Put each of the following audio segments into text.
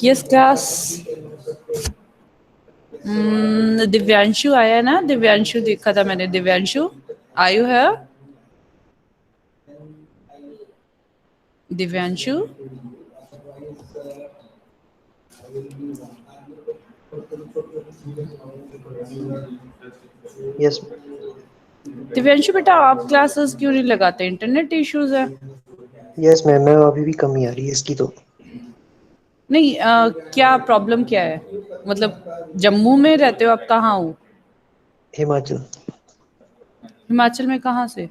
Yes class. Divyanshu आया ना, दिव्यांशु देखा था मैंने, दिव्यांशु आयु है। दिव्यांशु, यस। दिव्यांशु बेटा आप क्लासेस क्यों नहीं लगाते, इंटरनेट इश्यूज है? यस मैम, मैं अभी भी कमी आ रही है इसकी तो। नहीं क्या प्रॉब्लम क्या है? मतलब जम्मू में रहते हो आप, कहाँ हो? हिमाचल। हिमाचल में कहाँ से?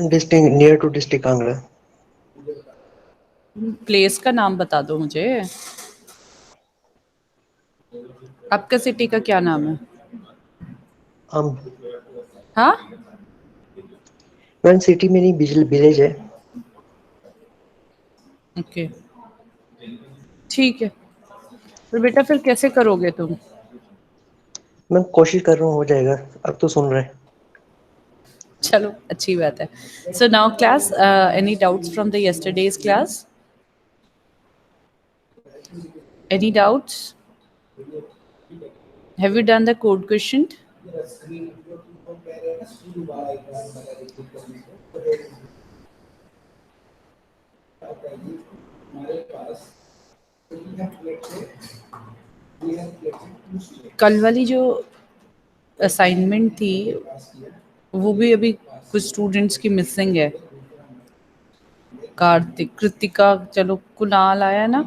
District near to district Kangra. Place का नाम बता दो मुझे। आपका सिटी का क्या नाम है? हम हाँ। मैम सिटी में नहीं, विलेज है। ओके, ठीक है। तो बेटा फिर कैसे करोगे तुम? मैं कोशिश कर रहा हूँ, हो जाएगा। अब तो सुन रहे हैं। चलो अच्छी बात है। So now class, any doubts from the yesterday's class? Any doubts? Have you done the code question? कल वाली जो असाइनमेंट थी वो भी अभी कुछ स्टूडेंट्स की मिसिंग है। कार्तिक, कृतिका, चलो कुणाल आया ना?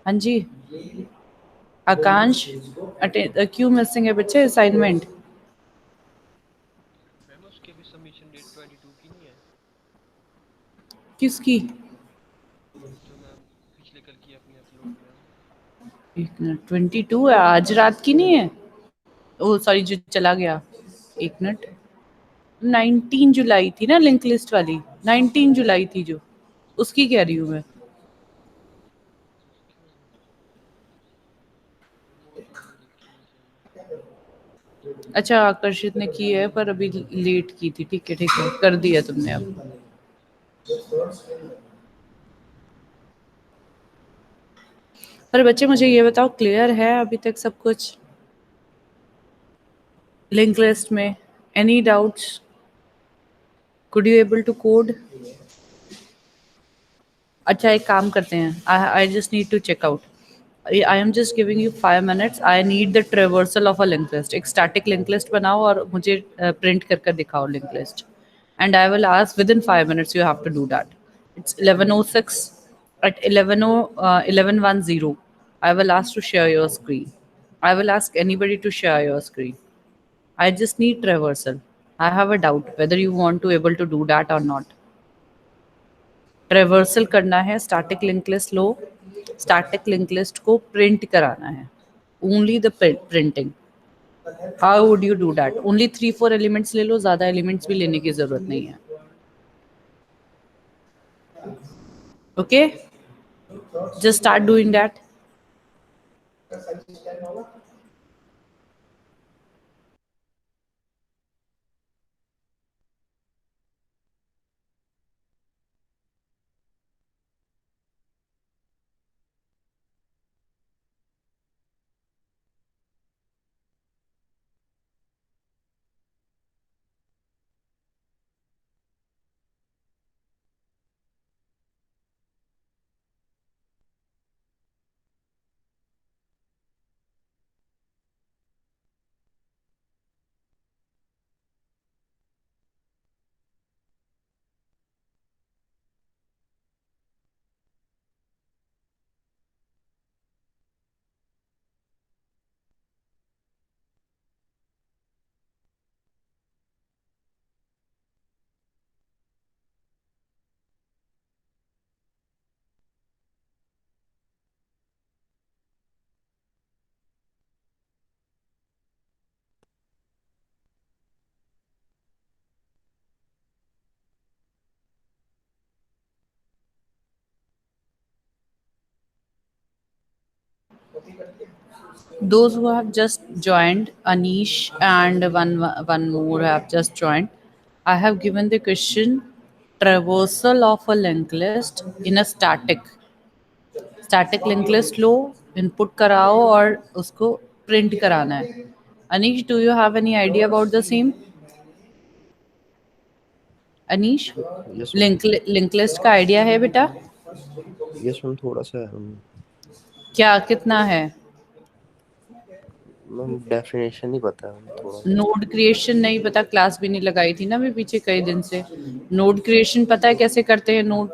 हाँ जी। आकांश, क्यों मिसिंग है बच्चे असाइनमेंट? मैम उसकी अभी सबमिशन डेट 22 की नहीं है? किसकी? जो मैम पिछले कल की अपनी अपलोड में है। एक मिनट, 22 है, आज रात की नहीं है? ओ सॉरी, जो चला गया। एक मिनट, 19 जुलाई थी ना लिंक लिस्ट वाली, 19 जुलाई थी जो, उसकी कह रही हूँ मैं। उसकी मैम वो तो मैंने देखी नहीं शायद। अच्छा आकर्षित ने की है पर अभी लेट की थी, ठीक है ठीक है, कर दिया तुमने अब। पर बच्चे मुझे ये बताओ, क्लियर है अभी तक सब कुछ लिंक लिस्ट में? Any doubts? Could you able to code? अच्छा एक काम करते हैं, I just need to check out. I am just giving you 5 minutes, I need the traversal of a link list. एक स्टैटिक लिंक लिस्ट बनाओ और मुझे प्रिंट कर कर दिखाओ link list, and I will ask within 5 minutes you have to do that. It's 11:06, at 11:10 I will ask to share your screen. I will ask anybody to share your screen. I just need traversal. I have a doubt whether you want to able to do that or not. Traversal करना है, static link list लो, static link list को print कराना है, only the printing. How would you do that? Only 3-4 elements ले लो, ज़्यादा elements भी लेने की ज़रूरत नहीं है। Okay, just start doing that. Those who have just joined, Anish and one more have just joined. I have given the question traversal of a linked list in a static link list low, input कराओ और उसको print कराना है. Anish, do you have any idea about the same? Anish, yes ma'am. Link list का idea है बेटा? Yes ma'am, थोड़ा सा है क्या, कितना है? मैम। डेफिनेशन ही पता है मैम थोड़ा। नोड क्रिएशन नहीं पता? क्लास भी नहीं लगाई थी ना मैं पीछे कई दिन से. नोड क्रिएशन पता है कैसे करते हैं? नोड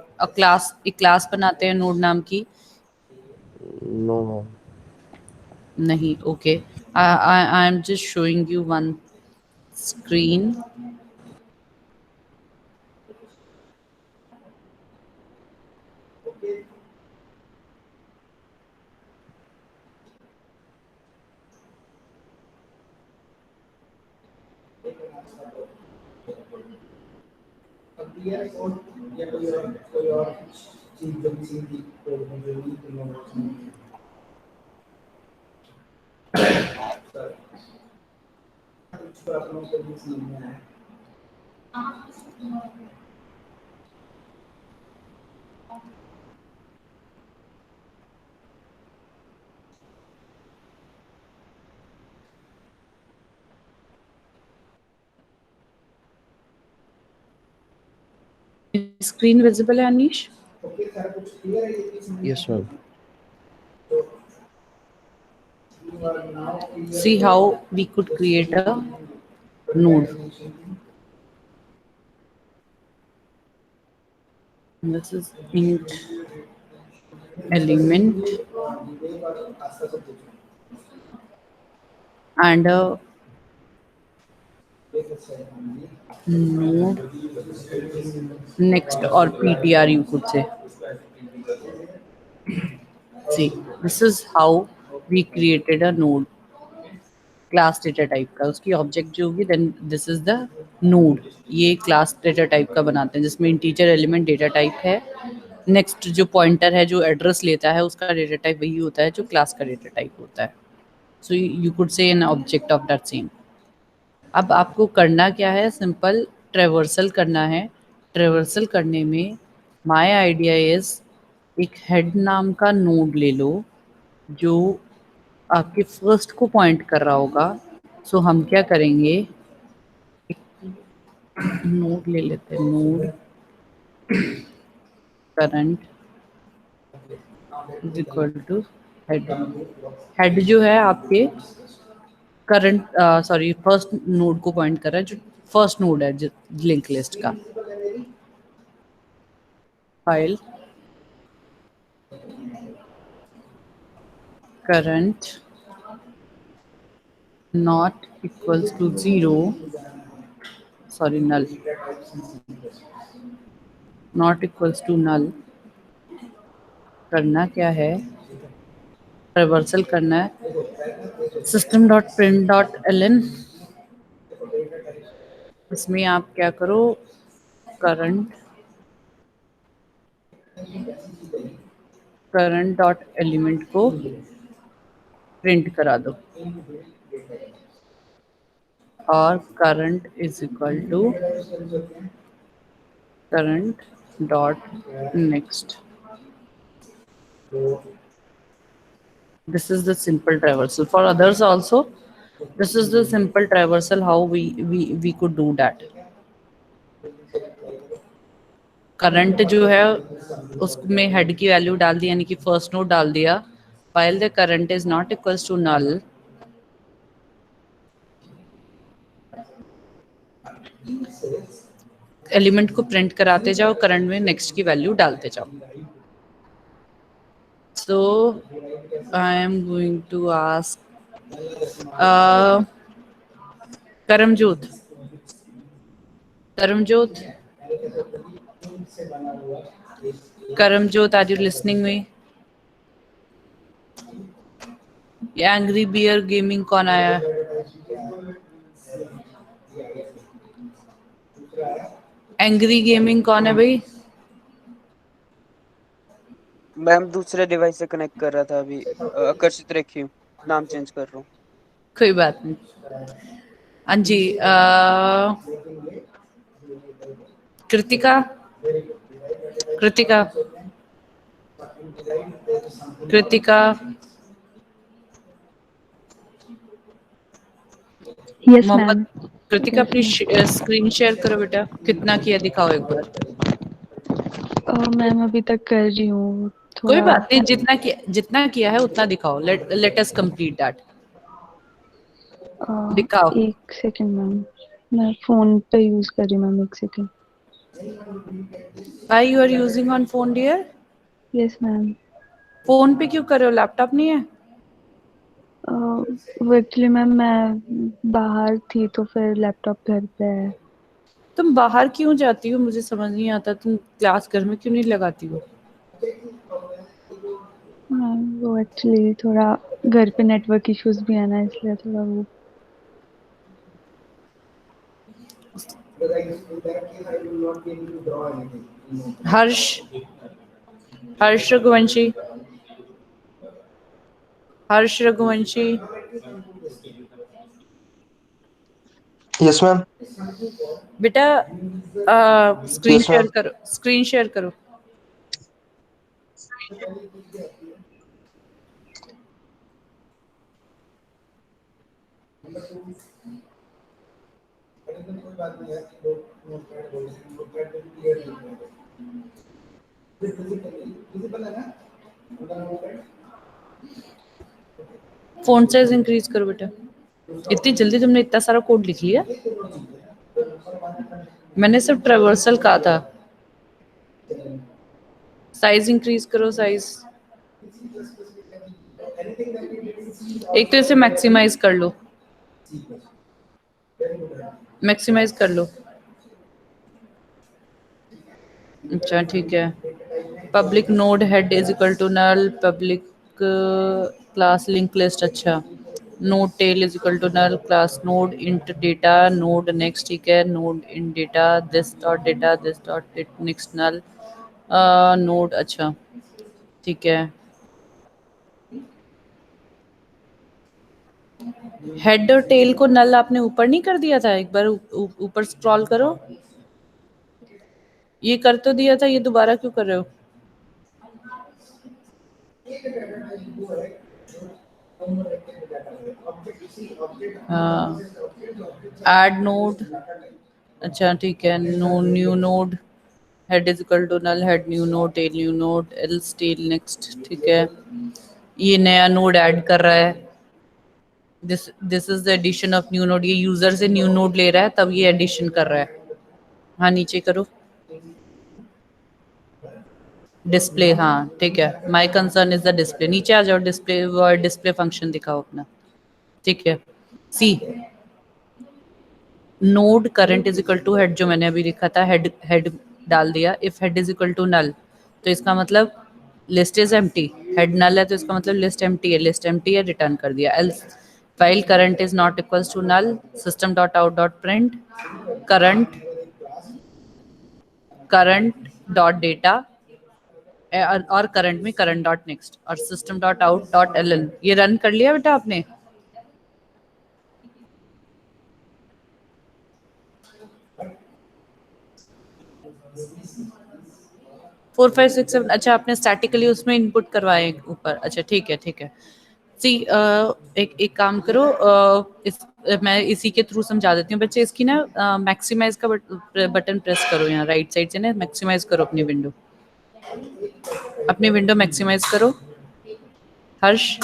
एक क्लास बनाते हैं नोड नाम की. No ma'am. नहीं, okay. I am just showing you one screen. Screen visible है Anish? Yes ma'am. See how we could create a node. This is int element and a node next or ptr you could say. See, this is how we created a node. Class data type का उसकी object जो होगी, then this is the node. ये class data type का बनाते हैं जिसमें integer element data type है. नेक्स्ट जो पॉइंटर है जो एड्रेस लेता है उसका डेटा टाइप वही होता है जो क्लास का डेटा टाइप होता है. So you could say an object of that same. अब आपको करना क्या है? सिंपल ट्रेवर्सल करना है. ट्रेवर्सल करने में माय आइडिया इज एक हेड नाम का नोड ले लो जो आपके फर्स्ट को पॉइंट कर रहा होगा. सो हम क्या करेंगे, एक नोड ले लेते हैं. Node current is equal to head. Head जो है आपके करंट सॉरी फर्स्ट नोड को पॉइंट कर रहा है जो फर्स्ट नोड है लिंक लिस्ट का. While current not equals to 0, sorry null, not equals to null. करना क्या है? रिवर्सल करना है system dot print dot L N. इसमें आप क्या करो, करंट डॉट एलिमेंट को प्रिंट करा दो और current is equal to current dot next. This is the simple traversal. For others also, this is the simple traversal how we could do that. Current जो है उसमें हेड की value डाल दी यानी कि फर्स्ट नोड डाल दिया. while the current is not equals to null, element को प्रिंट कराते जाओ, करंट में नेक्स्ट की वैल्यू डालते जाओ. So I am going to ask Karamjot. Karamjot, Karamjot, are you listening me? Angry bear gaming कौन आया है? एंग्री गेमिंग कौन है भाई? मैम दूसरे डिवाइस से कनेक्ट कर रहा था अभी। आकर्षित रेखी हूँ, नाम चेंज कर रहा हूँ। कोई बात नहीं। हाँ जी, कृतिका, कृतिका, कृतिका, यस मोहम्मद। मैम। कृतिका अपनी स्क्रीन शेयर करो बेटा, कितना किया दिखाओ एक बार। मैम अभी तक कर रही हूँ कोई थोड़ा। बात नहीं, जितना किया है उतना दिखाओ। Let us complete that. दिखाओ। एक सेकंड मैम, मैं फोन पे यूज कर रही हूँ मैम, एक second. Why you are using on phone dear? Yes ma'am. Phone पे क्यों कर रहे हो, लैपटॉप नहीं है? वो एक्चुअली मैम मैं बाहर थी तो फिर लैपटॉप घर पे है। तुम बाहर क्यों जाती हो, मुझे समझ नहीं आता। तुम क्लास घर में क्यों नहीं लगाती हो? मैम वो एक्चुअली थोड़ा घर पे नेटवर्क इश्यूज भी है ना, इसलिए थोड़ा वो। हर्ष, हर्ष रघुवंशी, हर्ष रघुवंशी, यस मैम। बेटा स्क्रीन यस शेयर मैम। करो, स्क्रीन शेयर करो। फॉन्ट साइज इंक्रीज करो बेटा। इतनी जल्दी तुमने इतना सारा कोड लिख लिया? मैंने सिर्फ ट्रेवर्सल कहा था। साइज इंक्रीज करो, साइज। एक तो इसे मैक्सिमाइज कर लो, मैक्सिमाइज कर लो। अच्छा ठीक है। Public node head is equal to null, public class link list. अच्छा, node tail is equal to null class node int data node next. ठीक है, node in data this dot next null node. अच्छा ठीक है। Head और tail को नल आपने ऊपर नहीं कर दिया था? एक बार ऊपर स्क्रॉल करो। ये कर तो दिया था, ये दोबारा क्यों कर रहे हो? हाँ, ऐड नोड। अच्छा ठीक है, no new node head is equal to null head new node else tail next. ठीक है, ये नया नोड ऐड कर रहा है। This is the addition of new node. ये यूजर से न्यू नोड ले रहा है, तब ये एडिशन कर रहा है। हाँ नीचे करो, डिस्प्ले। हाँ ठीक है, my concern is the display. नीचे आ जाओ, डिस्प्ले वर्ड डिस्प्ले फंक्शन दिखाओ अपना। ठीक है, see node current is equal to head, जो मैंने अभी लिखा था, हेड हेड डाल दिया। If head is equal to null तो इसका मतलब list is empty. Head null है तो इसका मतलब लिस्ट एम्प्टी है, लिस्ट एम्प्टी है, रिटर्न कर दिया। Else while current is not equals to null system dot out dot print current, current dot data और करंट में करंट डॉट नेक्स्ट और system dot out dot L N. ये run कर लिया बेटा आपने? 4 5 6 7। अच्छा, आपने स्टैटिकली उसमें इनपुट करवाए ऊपर। अच्छा ठीक है, ठीक है। सी एक एक काम करो, मैं इसी के थ्रू समझा देती हूँ बच्चे। इसकी ना मैक्सिमाइज का बटन प्रेस करो यहाँ राइट साइड से ना, मैक्सिमाइज करो अपनी विंडो, अपनी विंडो मैक्सिमाइज करो। हर्ष,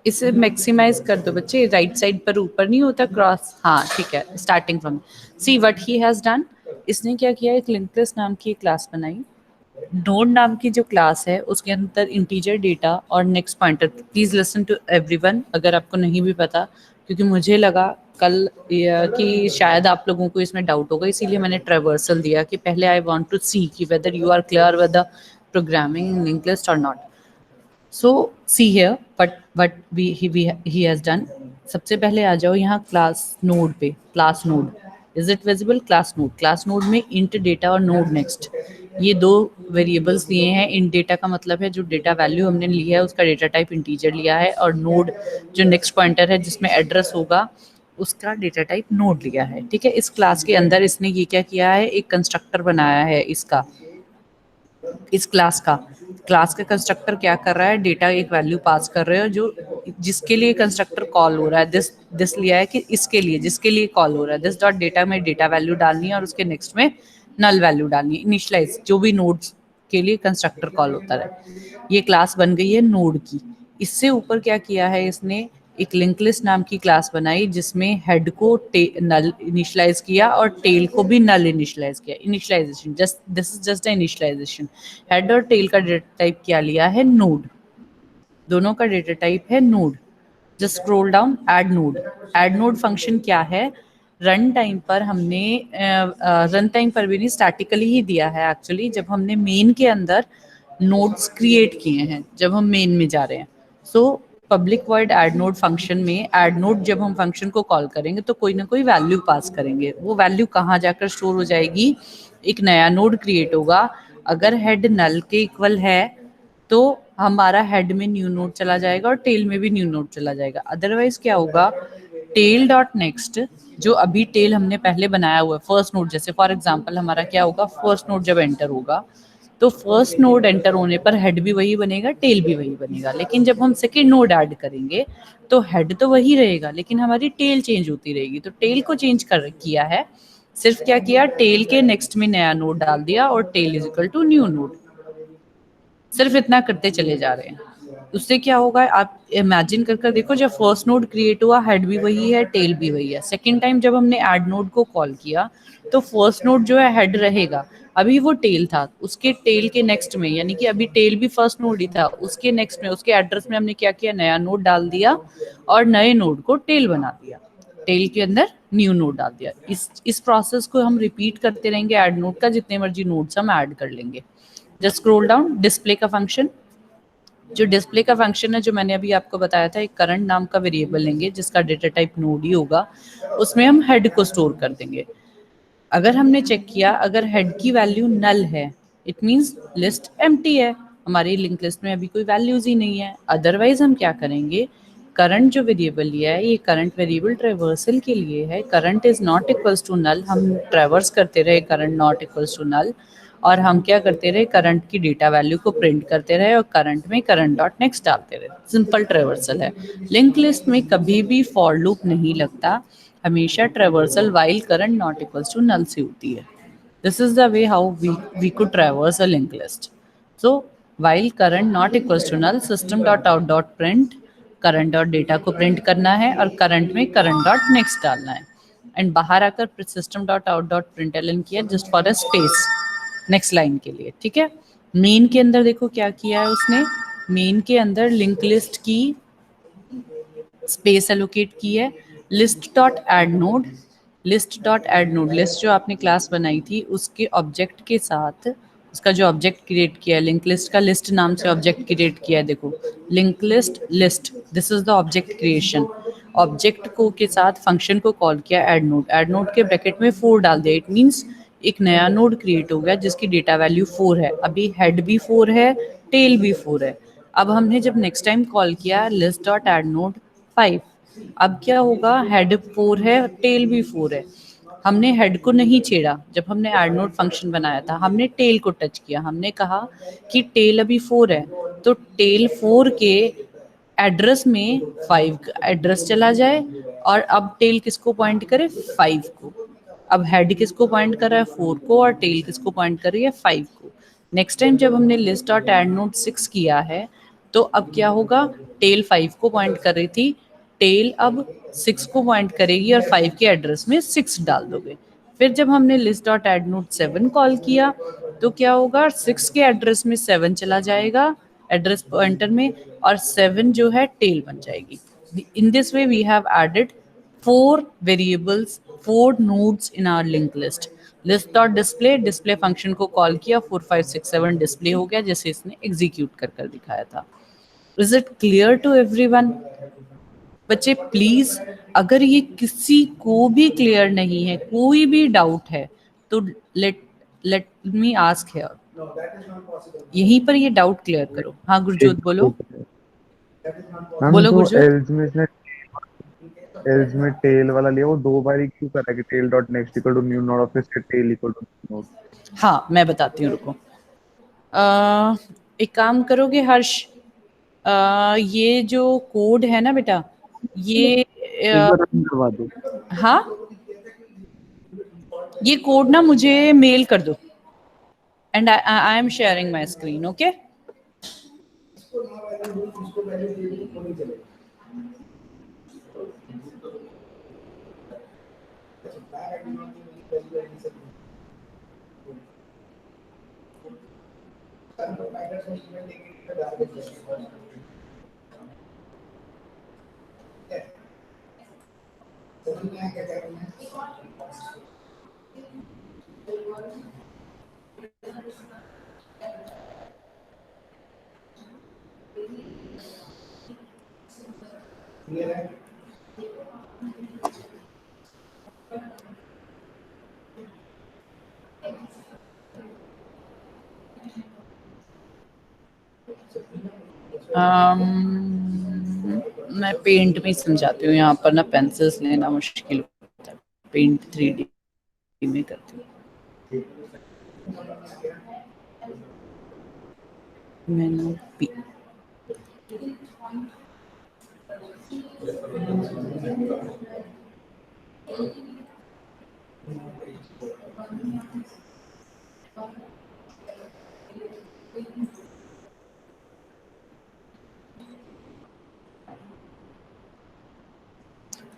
इसे मैक्सिमाइज कर दो बच्चे, राइट साइड पर ऊपर नहीं होता क्रॉस? हाँ ठीक है, starting from. See what he has done, इसने क्या किया, एक लिंक लिस्ट नाम की एक क्लास बनाई। नोड नाम की जो क्लास है उसके अंदर इंटीजर डेटा और next pointer. Please listen to everyone, अगर आपको नहीं भी पता, क्योंकि मुझे लगा कल कि शायद आप लोगों को इसमें डाउट होगा, इसीलिए मैंने ट्रेवर्सल दिया कि पहले आई वांट टू सी कि whether you are clear with the programming link list और not. So see here but he has done. सबसे पहले आ जाओ यहाँ क्लास नोड पे, class node. Is it visible? Class node में इंट डेटा और नोड नेक्स्ट, ये दो वेरिएबल्स लिए हैं। इंट डेटा का मतलब है जो डेटा वैल्यू हमने लिया है उसका डेटा टाइप इंटीजर लिया है, और नोड जो नेक्स्ट पॉइंटर है जिसमें एड्रेस होगा उसका डेटा टाइप नोड लिया है। ठीक है, इस क्लास के अंदर इसने ये क्या किया है, एक कंस्ट्रक्टर बनाया है इसका, इस क्लास का कंस्ट्रक्टर क्या कर रहा है, डेटा एक वैल्यू पास कर रहे हो जो जिसके लिए कंस्ट्रक्टर कॉल हो रहा है, दिस लिया है कि इसके लिए जिसके लिए कॉल हो रहा है, दिस डॉट डेटा में डेटा वैल्यू डालनी है और उसके नेक्स्ट में नल वैल्यू डालनी है। इनिशियलाइज जो भी नोड्स के लिए कंस्ट्रक्टर कॉल होता है, ये क्लास बन गई है नोड की। इससे ऊपर क्या किया है इसने, एक लिंक लिस्ट नाम की क्लास बनाई जिसमें हेड को नल इनिशियलाइज किया और टेल को भी नल इनिशियलाइज किया। Initialisation just this is just the initialisation. Head और टेल का डेटा टाइप क्या लिया है, नोड, दोनों का डेटा टाइप है node. Just scroll down, add node function क्या है, रन टाइम पर हमने रन टाइम पर भी नहीं, स्टैटिकली ही दिया है एक्चुअली, जब हमने मेन के अंदर नोड्स क्रिएट किए हैं, जब हम मेन में जा रहे हैं। So public void add node function में ऐड नोड जब हम फंक्शन को कॉल करेंगे तो कोई ना कोई वैल्यू पास करेंगे, वो वैल्यू कहाँ जाकर स्टोर हो जाएगी, एक नया नोड क्रिएट होगा। अगर हेड नल के इक्वल है तो हमारा हेड में न्यू नोड चला जाएगा और टेल में भी न्यू नोड चला जाएगा। अदरवाइज क्या होगा, टेल डॉट नेक्स्ट जो अभी टेल हमने पहले बनाया हुआ है फर्स्ट नोड, जैसे फॉर एग्जांपल हमारा क्या होगा, फर्स्ट नोड जब एंटर होगा तो फर्स्ट नोड एंटर होने पर हेड भी वही बनेगा, टेल भी वही बनेगा। लेकिन जब हम सेकेंड नोड ऐड करेंगे तो हेड तो वही रहेगा लेकिन हमारी टेल चेंज होती रहेगी। तो टेल को चेंज कर किया है, सिर्फ क्या किया, टेल के नेक्स्ट में नया नोड डाल दिया और tail is equal to new node, सिर्फ इतना करते चले जा रहे हैं। उससे क्या होगा, आप इमेजिन कर देखो, जब फर्स्ट नोड क्रिएट हुआ हेड भी वही है टेल भी वही है। सेकेंड टाइम जब हमने ऐड नोड को कॉल किया तो फर्स्ट नोड जो है हेड रहेगा, अभी वो टेल था, उसके टेल के नेक्स्ट में, यानी कि अभी टेल भी फर्स्ट नोड ही था, उसके नेक्स्ट में उसके एड्रेस में हमने क्या किया, नया नोड डाल दिया और नए नोड को टेल बना दिया, टेल के अंदर न्यू नोड डाल दिया। इस प्रोसेस को हम रिपीट करते रहेंगे, ऐड नोड का जितने मर्जी नोड्स हम ऐड कर लेंगे। जस्ट स्क्रॉल डाउन, डिस्प्ले का फंक्शन, जो डिस्प्ले का फंक्शन है जो मैंने अभी आपको बताया था, एक करंट नाम का वेरिएबल लेंगे जिसका डेटा टाइप नोड ही होगा, उसमें हम हेड को स्टोर कर देंगे। अगर हमने चेक किया, अगर हेड की वैल्यू नल है इट मींस लिस्ट एम्प्टी है, हमारी लिंक लिस्ट में अभी कोई वैल्यूज ही नहीं है। अदरवाइज हम क्या करेंगे, करंट जो वेरिएबल लिया है ये करंट वेरिएबल ट्रेवर्सल के लिए है, current is not equals to null, हम ट्रेवर्स करते रहे current not equals to null, और हम क्या करते रहे, करंट की डेटा वैल्यू को प्रिंट करते रहे और करंट में करंट डॉट नेक्स्ट डालते रहे। सिंपल ट्रेवर्सल है। लिंक लिस्ट में कभी भी फॉर लूप नहीं लगता, हमेशा traversal while current not equals to null से होती है। This is the way how we could traverse a link list. So while current not equals to null, system dot out dot print, current dot data को print करना है और current में current dot next डालना है, and बाहर आकर system dot out dot println किया just for a space next line के लिए। ठीक है, मेन के अंदर देखो क्या किया है उसने, मेन के अंदर लिंक लिस्ट की स्पेस एलोकेट की है, list dot add node, list dot add node, list जो आपने क्लास बनाई थी उसके ऑब्जेक्ट के साथ, उसका जो ऑब्जेक्ट क्रिएट किया है, लिंक लिस्ट का लिस्ट नाम से ऑब्जेक्ट क्रिएट किया है, देखो link list list, this is the object creation. Object को के साथ फंक्शन को कॉल किया ऐड नोड के ब्रैकेट में 4 डाल दिया, इट मीन्स एक नया नोड क्रिएट हो गया जिसकी डेटा वैल्यू 4 है। अभी हेड भी 4 है, टेल भी 4 है। अब हमने जब नेक्स्ट टाइम कॉल किया लिस्ट डॉट ऐड नोड 5, अब क्या होगा, हेड 4 है, टेल भी 4 है। हमने हेड को नहीं छेड़ा, जब हमने ऐड नोड फंक्शन बनाया था हमने टेल को टच किया, हमने कहा कि टेल अभी 4 है तो टेल 4 के एड्रेस में 5 का एड्रेस चला जाए, और अब टेल किसको पॉइंट करे, 5 को। अब हेड किसको पॉइंट कर रहा है, 4 को, और टेल किसको पॉइंट कर रही है, 5 को। नेक्स्ट टाइम जब हमने लिस्ट डॉट ऐड नोड 6 किया है तो अब क्या होगा, टेल 5 को पॉइंट कर रही थी, टेल अब 6 को पॉइंट करेगी और 5 के एड्रेस में 6 डाल दोगे। फिर जब हमने list dot add node 7 call किया तो क्या होगा, 6 के एड्रेस में 7 चला जाएगा एड्रेस पॉइंटर में, और 7 जो है टेल बन जाएगी। In this way we have added 4 variables, 4 nodes in our linked list. List dot display, display function को कॉल किया, 4 5 6 7 डिस्प्ले हो गया जैसे इसने एग्जीक्यूट कर दिखाया था। Is it clear to everyone? बच्चे प्लीज, अगर ये किसी को भी क्लियर नहीं है, कोई भी डाउट है, तो let let me ask here, यहीं पर ये डाउट क्लियर करो। हाँ गुरजोत बोलो, मैम बोलो जो गुरजोत। एल्स में टेल वाला लिया वो दो बार ही क्यों करा कि tail dot next equal to new node और फिर से टेल इक्वल टू नोड। हाँ मैं बताती हूँ, रुको। एक काम करोगे हर्ष, ये जो कोड है ना बेटा, ये एक बार रन करवा दो। हाँ ये कोड ना मुझे मेल कर दो, and I am sharing my screen, okay. मैं पेंट में समझाती हूँ, यहाँ पर ना पेंसिल्स लेना मुश्किल होता है, पेंट 3D में करती हूँ। मैंने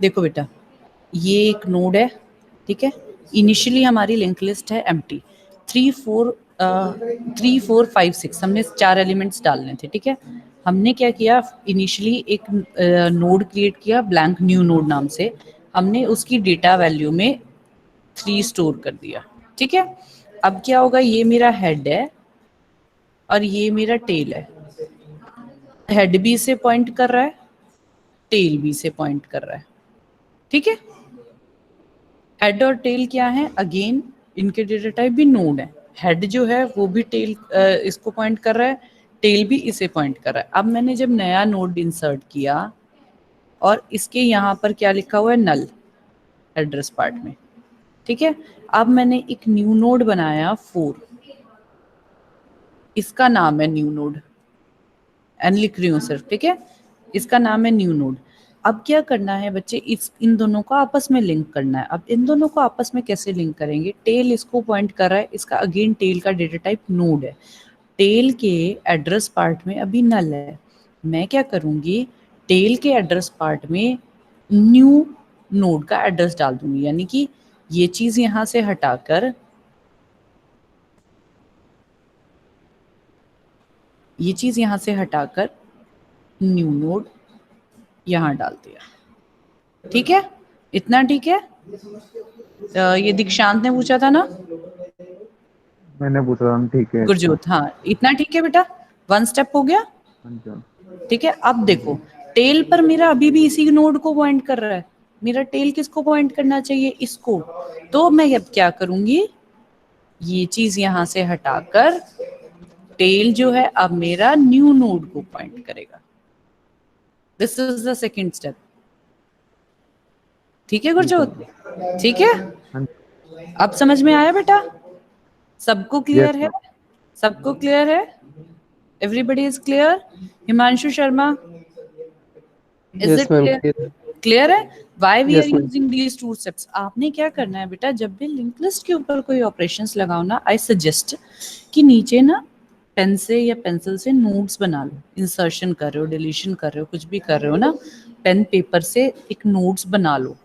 देखो बेटा, ये एक नोड है, ठीक है। इनिशियली हमारी लिंक लिस्ट है एम्प्टी, 3 4 5 6 हमने 4 एलिमेंट्स डालने थे, ठीक है। हमने क्या किया, इनिशियली एक नोड क्रिएट किया ब्लैंक न्यू नोड नाम से, हमने उसकी डेटा वैल्यू में 3 स्टोर कर दिया, ठीक है। अब क्या होगा, ये मेरा हेड है और ये मेरा टेल है। हेड बी से पॉइंट कर रहा है, टेल बी से पॉइंट कर रहा है, ठीक है। हेड और टेल क्या है, अगेन इनके डेटा टाइप भी नोड है। हेड जो है वो भी टेल इसको पॉइंट कर रहा है, टेल भी इसे पॉइंट कर रहा है। अब मैंने जब नया नोड इंसर्ट किया और इसके यहाँ पर क्या लिखा हुआ है, नल एड्रेस पार्ट में, ठीक है। अब मैंने एक न्यू नोड बनाया 4, इसका नाम है न्यू नोड, एन लिख रही हूँ सिर्फ, ठीक है। इसका नाम है न्यू नोड। अब क्या करना है बच्चे, इन दोनों को आपस में लिंक करना है। अब इन दोनों को आपस में कैसे लिंक करेंगे, टेल इसको पॉइंट कर रहा है, इसका अगेन टेल का डेटा टाइप नोड है, टेल के एड्रेस पार्ट में अभी नल है। मैं क्या करूँगी, टेल के एड्रेस पार्ट में न्यू नोड का एड्रेस डाल दूंगी, यानी कि ये चीज़ यहाँ से हटाकर ये चीज़ यहाँ से हटाकर न्यू नोड यहाँ डाल दिया, ठीक है। इतना ठीक है। ये दीक्षांत ने पूछा था ना, मैंने पूछा था, ठीक है। गुरजोत, हाँ इतना ठीक है बेटा, 1 स्टेप हो गया, हाँ जी। ठीक है। अब देखो, टेल पर मेरा अभी भी इसी नोड को पॉइंट कर रहा है, मेरा टेल किसको पॉइंट करना चाहिए, इसको। तो मैं अब क्या करूंगी, ये चीज यहां से हटाकर टेल जो है अब मेरा न्यू नोड को पॉइंट करेगा। This is the second step, ठीक है गुरजोत, ठीक है। हाँ अब समझ में आया बेटा, सबको क्लियर Yes, है, सबको क्लियर है, everybody is clear. Himanshu Sharma, is yes it ma'am clear, clear है। Why we are yes ma'am. Using these 2 steps. आपने क्या करना है बेटा, जब भी लिंक लिस्ट के ऊपर कोई ऑपरेशंस लगाओ ना, आई सजेस्ट कि नीचे ना पेन से या पेंसिल से नोट्स बना लो, इंसर्शन कर रहे हो, डिलीशन कर रहे हो, कुछ भी कर रहे हो ना, पेन पेपर से एक नोट्स बना लो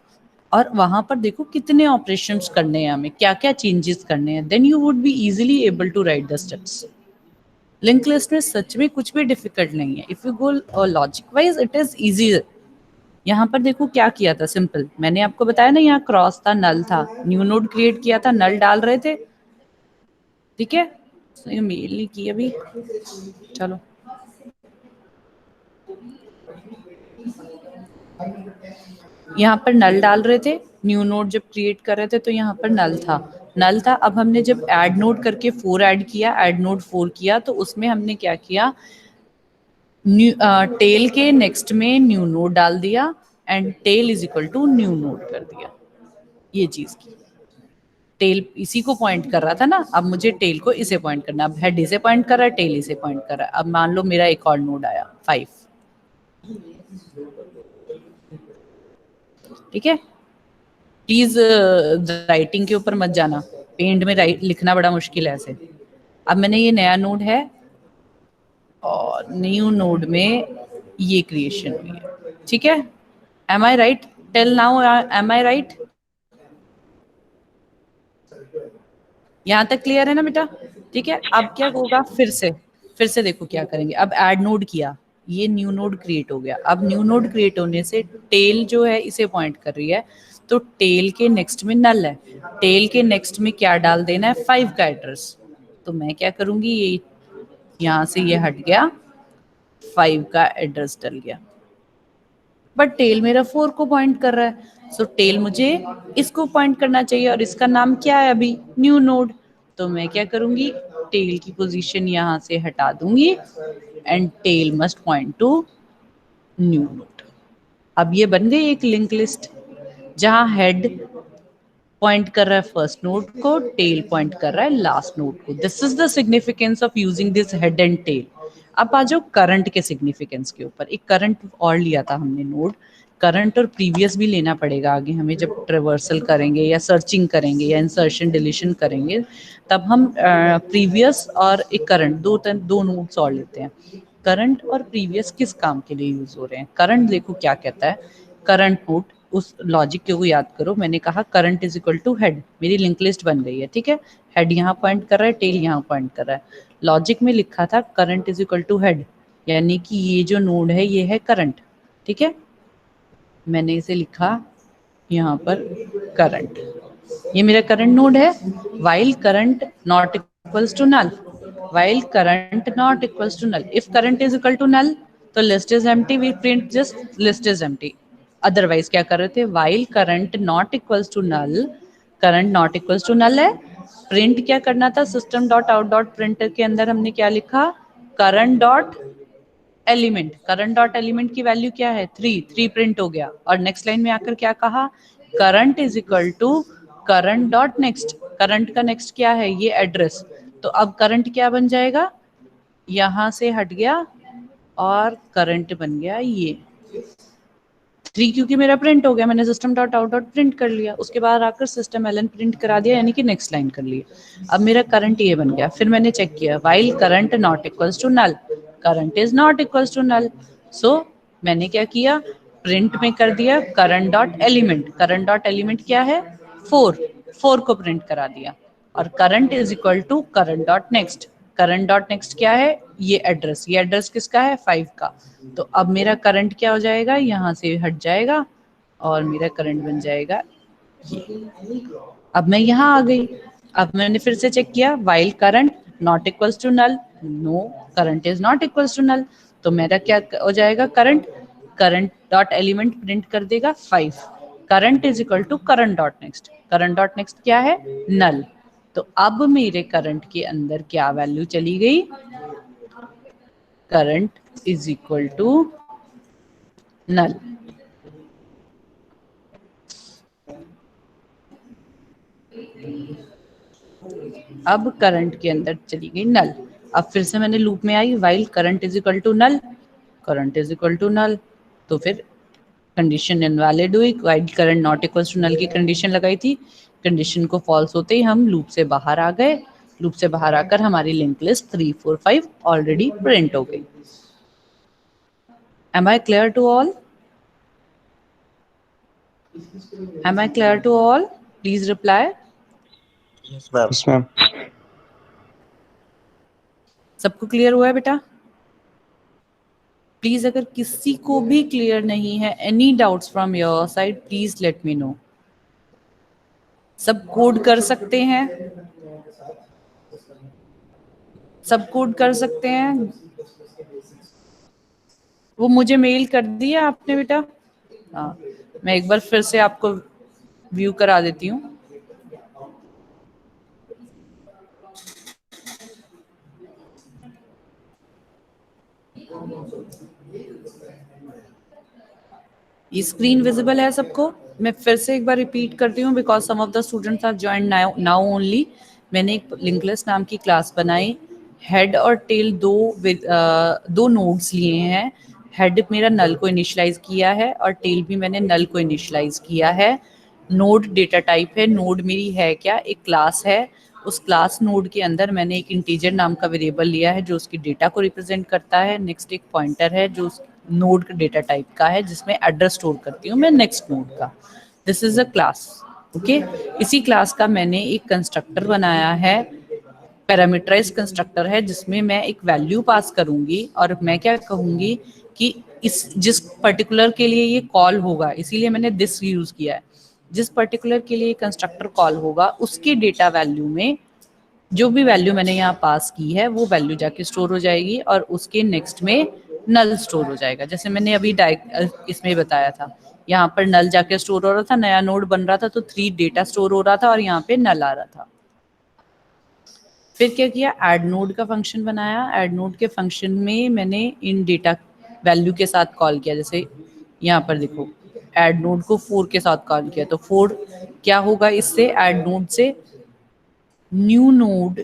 और वहां पर देखो कितने ऑपरेशंस करने हैं, हमें क्या क्या चेंजेस करने हैं, then you would be easily able to write the steps. Link list में सच में कुछ भी डिफिकल्ट नहीं है, if you go logic wise it is easy. यहाँ पर देखो क्या किया था, सिंपल, मैंने आपको बताया ना, यहाँ क्रॉस था, नल था, न्यू नोड क्रिएट किया था, नल डाल रहे थे, ठीक है। तो ये मेल नहीं की अभी, चलो यहाँ पर नल डाल रहे थे, न्यू नोड जब क्रिएट कर रहे थे तो यहाँ पर नल था। अब हमने जब ऐड नोड करके 4 ऐड किया, ऐड नोड 4 किया, तो उसमें हमने क्या किया, टेल के नेक्स्ट में न्यू नोड डाल दिया and tail is equal to new node कर दिया। ये चीज की टेल इसी को पॉइंट कर रहा था ना, अब मुझे टेल को इसे पॉइंट करना, अब हेड इसे पॉइंट कर रहा है, टेल इसे पॉइंट कर रहा है। अब मान लो मेरा एक और नोड आया 5, ठीक है। प्लीज राइटिंग के ऊपर मत जाना, पेंट में लिखना बड़ा मुश्किल है ऐसे। अब मैंने ये नया नोड है और न्यू नोड में ये क्रिएशन हुई है, ठीक है। एम आई राइट टिल नाउ? एम आई राइट? यहाँ तक क्लियर है ना बेटा? ठीक है। अब क्या होगा, फिर से देखो क्या करेंगे। अब ऐड नोड किया, ये न्यू नोड क्रिएट हो गया। अब न्यू नोड क्रिएट होने से टेल जो है इसे पॉइंट कर रही है, तो टेल के नेक्स्ट में नल है, टेल के नेक्स्ट में क्या डाल देना है, 5 का एड्रेस। तो मैं क्या करूंगी, ये यहाँ से ये हट गया, 5 का एड्रेस डल गया, बट टेल मेरा 4 को पॉइंट कर रहा है, सो टेल मुझे इसको पॉइंट करना चाहिए और इसका नाम क्या है अभी, न्यू नोड। तो मैं क्या करूंगी, टेल की पोजीशन यहाँ से हटा दूंगी and tail must point to new node. अब ये बन गई एक लिंक लिस्ट, जहां हेड पॉइंट कर रहा है फर्स्ट नोड को, टेल पॉइंट कर रहा है लास्ट नोड को। This is the significance of using this head and tail. अब आ जाओ करंट के सिग्निफिकेंस के ऊपर। एक करंट और लिया था हमने नोड, करंट और प्रीवियस भी लेना पड़ेगा आगे हमें, जब ट्रेवर्सल करेंगे या सर्चिंग करेंगे या इंसर्शन डिलीशन करेंगे, तब हम प्रीवियस और एक करंट दो नोड्स और लेते हैं। करंट और प्रीवियस किस काम के लिए यूज हो रहे हैं? करंट देखो क्या कहता है, करंट नोड, उस लॉजिक को याद करो। मैंने कहा current is equal to head, मेरी लिंक लिस्ट बन गई है, ठीक है। हेड यहाँ पॉइंट कर रहा है, टेल यहाँ पॉइंट कर रहा है। लॉजिक में लिखा था current is equal to head, यानी कि ये जो नोड है ये है करंट, ठीक है। मैंने इसे लिखा यहाँ पर करंट, ये मेरा करंट नोड है। While current not equals to null, while current not equals to null, if current is equal to null तो list is empty, we print just list is empty। Otherwise क्या कर रहे थे, while current not equals to null, current not equals to null है, print क्या करना था, system dot out dot printer के अंदर हमने क्या लिखा, current dot element. Current dot element की वैल्यू क्या है, 3 प्रिंट हो गया। और नेक्स्ट लाइन में आकर क्या कहा, current is equal to current dot next, current का नेक्स्ट क्या है, ये एड्रेस। तो अब करंट क्या बन जाएगा, यहां से हट गया और करंट बन गया ये 3, क्योंकि मेरा प्रिंट हो गया, मैंने system dot out dot print कर लिया, उसके बाद आकर सिस्टम एलन प्रिंट करा दिया, यानी कि नेक्स्ट लाइन कर लिया। अब मेरा करंट ये बन गया। फिर मैंने चेक किया, while current not equals to null, current is not equals to null, so मैंने क्या किया, प्रिंट में कर दिया current dot element. Current dot element क्या है, 4 को प्रिंट करा दिया, और current is equal to current dot next. Current dot next क्या है, ये एड्रेस, ये एड्रेस किसका है, 5 का। तो अब मेरा करंट क्या हो जाएगा, यहाँ से हट जाएगा और मेरा करंट बन जाएगा ये। अब मैं यहाँ आ गई, अब मैंने फिर से चेक किया, while current not equals to null, no current is not equals to null, तो मेरा क्या हो जाएगा, current, current dot element print कर देगा 5, current is equal to current dot next. Current dot next क्या है, नल। तो अब मेरे करंट के अंदर क्या वैल्यू चली गई, current is equal to null. अब करंट के अंदर चली गई नल। अब फिर से मैंने लूप में आई, while current is equal to null, current is equal to null, तो फिर कंडीशन इनवैलिड हुई, while current not equal to null की कंडीशन लगाई थी, कंडीशन को फॉल्स होते ही हम लूप से बाहर आ गए। लूप से बाहर आकर हमारी लिंक लिस्ट 3 4 5 ऑलरेडी प्रिंट हो गई। Am I clear to all? Am I clear to all? Please reply. Yes, ma'am. Yes, ma'am. सबको क्लियर हुआ है बेटा? प्लीज अगर किसी को भी क्लियर नहीं है, any doubts from your side, please let me know. सब कोड कर सकते हैं, सब कोड कर सकते हैं। वो मुझे मेल कर दिया आपने बेटा? हाँ, मैं एक बार फिर से आपको व्यू करा देती हूँ। ये स्क्रीन विजिबल है सबको? मैं फिर से एक बार रिपीट करती हूँ because some of the students are joined now only. मैंने एक लिंक लिस्ट नाम की क्लास बनाई। हेड और टेल दो नोड्स लिए हैं। हेड मेरा नल को इनिशियलाइज किया है और टेल भी मैंने नल को इनिशियलाइज किया है। नोड डेटा टाइप है। नोड मेरी है क्या? एक क्लास है। उस क्लास नोड के अंदर मैंने एक इंटीजर नाम का वेरिएबल लिया है जो उसकी डेटा को रिप्रेजेंट करता है। नेक्स्ट एक पॉइंटर है जो नोड का डेटा टाइप का है जिसमें एड्रेस स्टोर करती हूँ मैं नेक्स्ट नोड का। This is a class. Okay, इसी क्लास का मैंने एक कंस्ट्रक्टर बनाया है, पैरामीटराइज कंस्ट्रक्टर है जिसमें मैं एक वैल्यू पास करूंगी और मैं क्या कहूंगी कि इस जिस पर्टिकुलर के लिए ये कॉल होगा, इसीलिए मैंने दिस यूज किया है, जिस पर्टिकुलर के लिए कंस्ट्रक्टर कॉल होगा उसकी डेटा वैल्यू में जो भी वैल्यू मैंने यहाँ पास की है वो वैल्यू जाके स्टोर हो जाएगी और उसके नेक्स्ट में नल स्टोर हो जाएगा। जैसे मैंने अभी इसमें बताया था, यहाँ पर नल जाके स्टोर हो रहा था, नया नोड बन रहा था तो 3 डेटा स्टोर हो रहा था और यहाँ पे नल आ रहा था। फिर क्या किया, ऐड नोड का फंक्शन बनाया। ऐड नोड के फंक्शन में मैंने इन डेटा वैल्यू के साथ कॉल किया। जैसे यहाँ पर देखो, ऐड नोड को 4 के साथ कॉल किया तो 4 क्या होगा, इससे ऐड नोड से न्यू नोड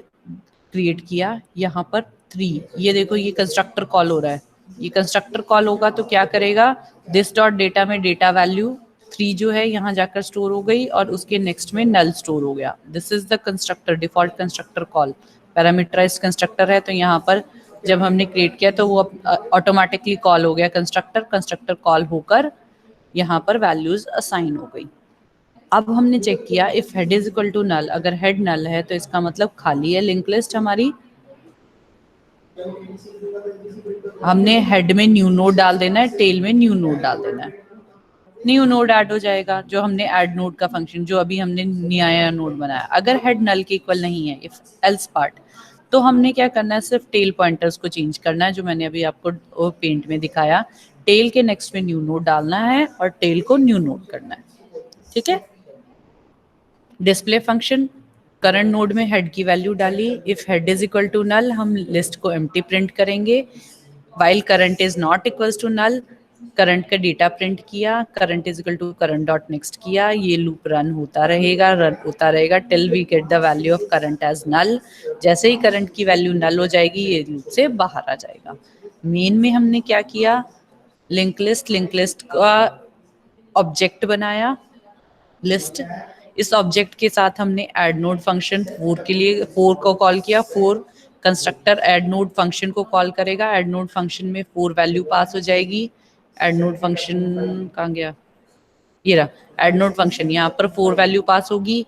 क्रिएट किया। यहाँ पर 3, ये देखो ये कंस्ट्रक्टर कॉल हो रहा है। ये कंस्ट्रक्टर कॉल होगा तो क्या करेगा, दिस डॉट डेटा में डेटा वैल्यू 3 जो है यहाँ जाकर स्टोर हो गई और उसके नेक्स्ट में नल स्टोर हो गया। This is the constructor, default constructor call. Parameterized constructor है तो यहाँ पर जब हमने क्रिएट किया तो वो ऑटोमेटिकली कॉल हो गया कंस्ट्रक्टर। कंस्ट्रक्टर कॉल होकर यहाँ पर वैल्यूज असाइन हो गई। अब हमने चेक किया if head is equal to null, अगर हेड नल है तो इसका मतलब खाली है लिंक लिस्ट हमारी। हमने हेड में न्यू नोड डाल देना है, टेल में न्यू नोड डाल देना है, न्यू नोड ऐड हो जाएगा जो हमने ऐड नोड का फंक्शन जो अभी हमने नया नोड बनाया। अगर हेड नल के इक्वल नहीं है, इफ एल्स पार्ट, तो हमने क्या करना है, सिर्फ टेल पॉइंटर्स को चेंज करना है जो मैंने अभी आपको पेंट में दिखाया। टेल के नेक्स्ट में न्यू नोड डालना है और टेल को न्यू नोड करना है। ठीक है। डिस्प्ले फंक्शन, करंट नोड में हेड की वैल्यू डाली। If head is equal to null हम लिस्ट को एम्प्टी प्रिंट करेंगे। While current is not equals to null, current का डेटा प्रिंट किया। Current is equal to current dot next किया। ये लूप रन होता रहेगा till we get the value of current as null. जैसे ही करंट की वैल्यू नल हो जाएगी ये लूप से बाहर आ जाएगा। मेन में हमने क्या किया, लिंक लिस्ट का ऑब्जेक्ट बनाया लिस्ट। इस ऑब्जेक्ट के साथ हमने ऐड नोड फंक्शन 4 के लिए 4 को कॉल किया। 4 कंस्ट्रक्टर ऐड नोड फंक्शन को कॉल करेगा। ऐड नोड फंक्शन में 4 वैल्यू पास हो जाएगी। ऐड नोड फंक्शन कहाँ गया, ये रहा ऐड नोड फंक्शन। यहाँ पर 4 वैल्यू पास होगी,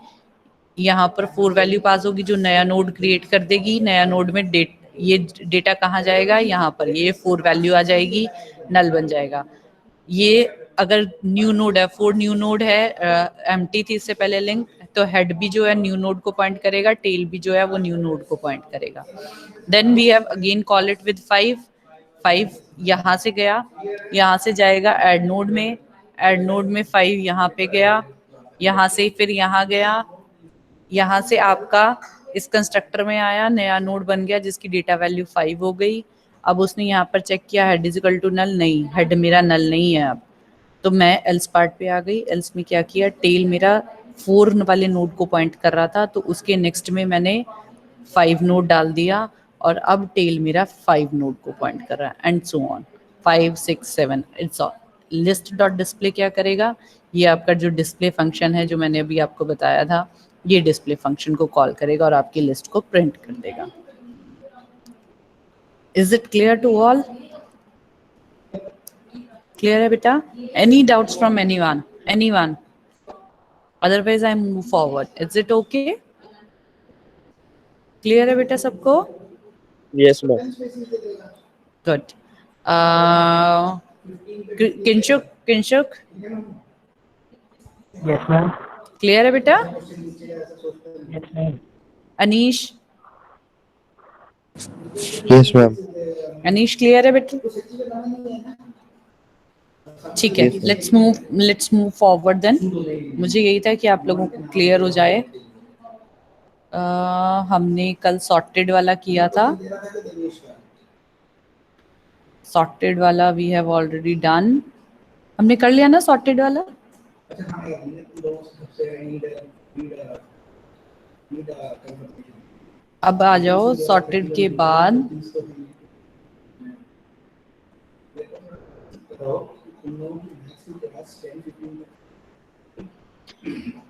यहाँ पर 4 वैल्यू पास होगी जो नया नोड क्रिएट कर देगी। नया नोड में ये डेटा कहाँ जाएगा, यहाँ पर ये 4 वैल्यू आ जाएगी, नल बन जाएगा। ये अगर न्यू नोड है, 4 न्यू नोड है, एम्प्टी थी इससे पहले लिंक, तो हेड भी जो है न्यू नोड को पॉइंट करेगा, टेल भी जो है वो न्यू नोड को पॉइंट करेगा। Then we have again call it with 5 यहाँ से गया, यहाँ से जाएगा ऐड नोड में 5 यहाँ पे गया, यहाँ से फिर यहाँ गया, यहाँ से आपका इस कंस्ट्रक्टर में आया, नया नोड बन गया जिसकी डेटा वैल्यू 5 हो गई। अब उसने यहाँ पर चेक किया head is equal to null, नहीं हेड मेरा नल नहीं है। अब तो मैं एल्स पार्ट पे आ गई। एल्स में क्या किया, टेल मेरा 4 वाले नोड को पॉइंट कर रहा था तो उसके नेक्स्ट में मैंने 5 नोड डाल दिया और अब टेल मेरा 5 नोड को पॉइंट कर रहा है and so on 5 6 7 it's all. List dot display क्या करेगा, ये आपका जो डिस्प्ले फंक्शन है जो मैंने अभी आपको बताया था, ये डिस्प्ले फंक्शन को कॉल करेगा और आपकी लिस्ट को प्रिंट कर देगा। Is it clear to all? Clear है बेटा? Any doubts from anyone? Otherwise I move forward. Is it okay? Clear है बेटा सबको? Yes, ma'am. Good. Kinshuk yes ma'am. Clear है बेटा? Yes ma'am. Anish Yes, ma'am. Clear है बेटा? ठीक है, Yes, sir. Let's move forward then. मुझे यही था कि आप लोगों को क्लियर हो जाए। हमने कल सॉर्टेड वाला किया था, सॉर्टेड वाला वी हैव ऑलरेडी डन। हमने कर लिया ना सॉर्टेड वाला? अब आ जाओ सॉर्टेड के बाद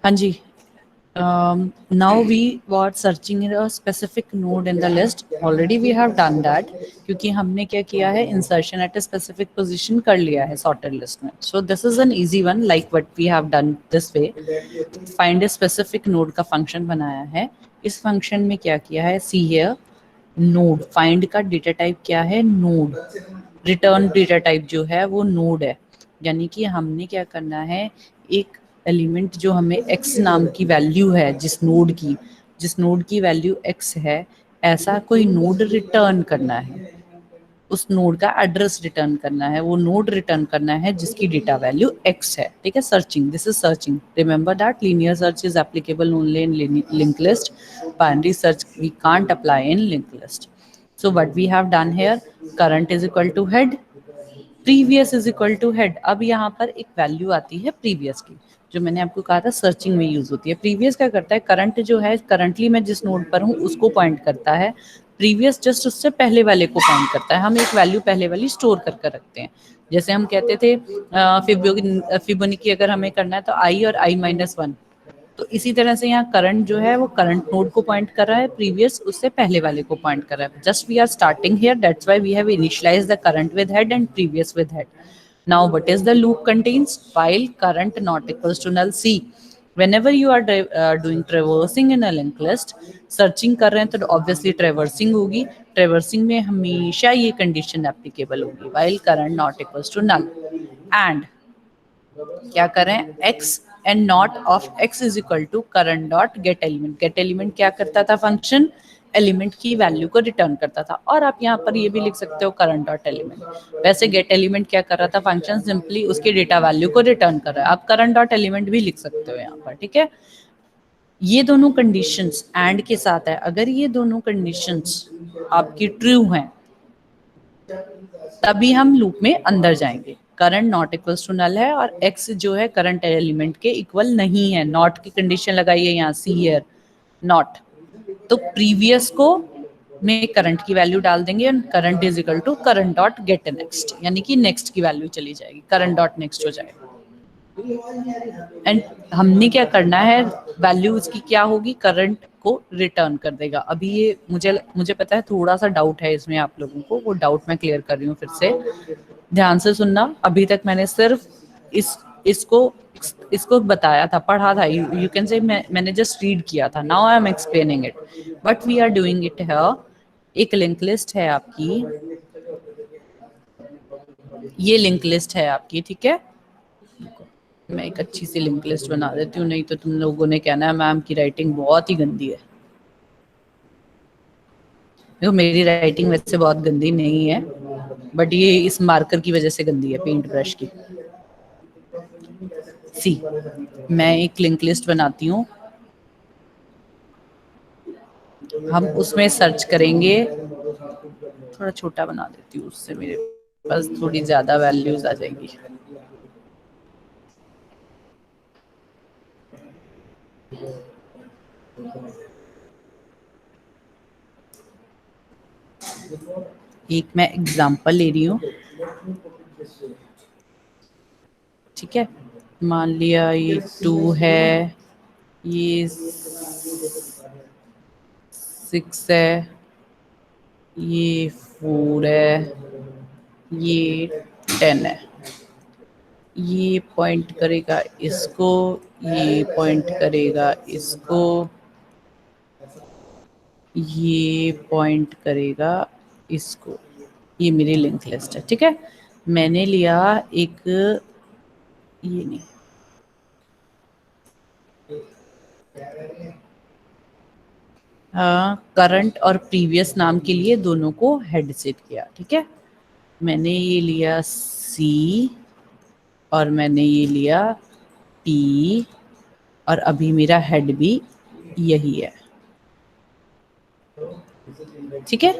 हाँ जी, now we were searching in a specific node in the list. Already we have done that, क्योंकि हमने क्या किया है, insertion at a specific position कर लिया है sorted list में. So this is an easy one, like what we have done this way. Find a specific node का function बनाया है. इस function में क्या किया है, see here, node. Find का data type क्या है, node. Return data type जो है वो node है, यानी कि हमने क्या करना है, एक एलिमेंट जो हमें x नाम की वैल्यू है, जिस नोड की वैल्यू x है, ऐसा कोई नोड रिटर्न करना है, उस नोड का एड्रेस रिटर्न करना है, वो नोड रिटर्न करना है जिसकी डेटा वैल्यू x है। ठीक है, searching, this is searching. Remember that linear search is applicable only in link list, binary search we can't apply in link list. So what we have done here, current is equal to head, previous is equal to head. अब यहाँ पर एक value आती है previous की, जो मैंने आपको कहा था सर्चिंग में यूज होती है। प्रीवियस क्या करता है, करंट जो है, करंटली मैं जिस नोड पर हूँ उसको पॉइंट करता है, प्रीवियस जस्ट उससे पहले वाले को पॉइंट करता है। हम एक वैल्यू पहले वाली स्टोर करके रखते हैं, जैसे हम कहते थे फिबोनाची अगर हमें करना है तो आई और i-1, तो इसी तरह से यहाँ करंट जो है वो करंट नोड को पॉइंट कर रहा है, प्रीवियस उससे पहले वाले को पॉइंट कर रहा है। Just we are starting here, that's why we have initialized the current with head and previous with head. Now what is the loop contains, while current not equals to null. See, whenever you are doing traversing in a linked list, searching कर रहे हैं तो obviously traversing होगी, traversing में हमेशा ये condition applicable होगी, while current not equals to null। and क्या करें, x and not of x is equal to current dot get element। get element क्या करता था, फंक्शन एलिमेंट की वैल्यू को रिटर्न करता था, और आप यहाँ पर ये भी लिख सकते हो करंट डॉट एलिमेंट। वैसे गेट एलिमेंट क्या कर रहा था, फंक्शन सिंपली उसकी डेटा वैल्यू को रिटर्न कर रहा है। आप करंट डॉट एलिमेंट भी लिख सकते हो यहाँ पर। ठीक है, ये दोनों कंडीशंस एंड के साथ है। अगर ये दोनों कंडीशंस आपकी ट्रू हैं तभी हम लूप में अंदर जाएंगे। Current not equals to null है और x जो है करंट एलिमेंट के इक्वल नहीं है, नॉट की कंडीशन लगाइए यहाँ, सी हियर नॉट, तो प्रीवियस को में करंट की वैल्यू डाल देंगे, and current is equal to current dot get next, यानी कि नेक्स्ट की वैल्यू चली जाएगी, करंट डॉट नेक्स्ट हो जाएगा। एंड हमने क्या करना है, वैल्यू उसकी क्या होगी, करंट को रिटर्न कर देगा। अभी ये मुझे पता है थोड़ा सा डाउट है इसमें आप लोगों को, वो डाउट मैं क्लियर कर रही हूँ फिर से, ध्यान से सुनना। अभी तक मैंने सिर्फ इसको बताया था, पढ़ा था, यू कैन से मैंने जस्ट रीड किया था। Now I am explaining it, but we are doing it here. एक लिंक लिस्ट है आपकी, ये लिंक लिस्ट है आपकी, ठीक है। मैं एक अच्छी सी लिंक लिस्ट बना देती हूँ, नहीं तो तुम लोगों ने कहना है मैम की राइटिंग बहुत ही गंदी है। देखो मेरी राइटिंग वैसे बहुत गंदी नहीं है, बट ये इस मार्कर की वजह से गंदी है, पेंट ब्रश की। सी, मैं एक लिंक लिस्ट बनाती हूँ, हम उसमें सर्च करेंगे, थोड़ा छोटा बना देती हूँ, उससे मेरे पास थोड़ी ज्यादा वैल्यूज आ जाएंगी। एक मैं एग्जांपल ले रही हूँ, ठीक है। मान लिया ये 2 है, ये 6 है, ये 4 है, ये 10 है। ये पॉइंट करेगा इसको, ये पॉइंट करेगा इसको, ये पॉइंट करेगा इसको। ये मेरी लिंक लिस्ट है, ठीक है। मैंने लिया एक, ये नहीं, करंट और प्रीवियस नाम के लिए दोनों को हेड सेट किया, ठीक है। मैंने ये लिया C, और मैंने ये लिया P और अभी मेरा हेड भी यही है, ठीक है।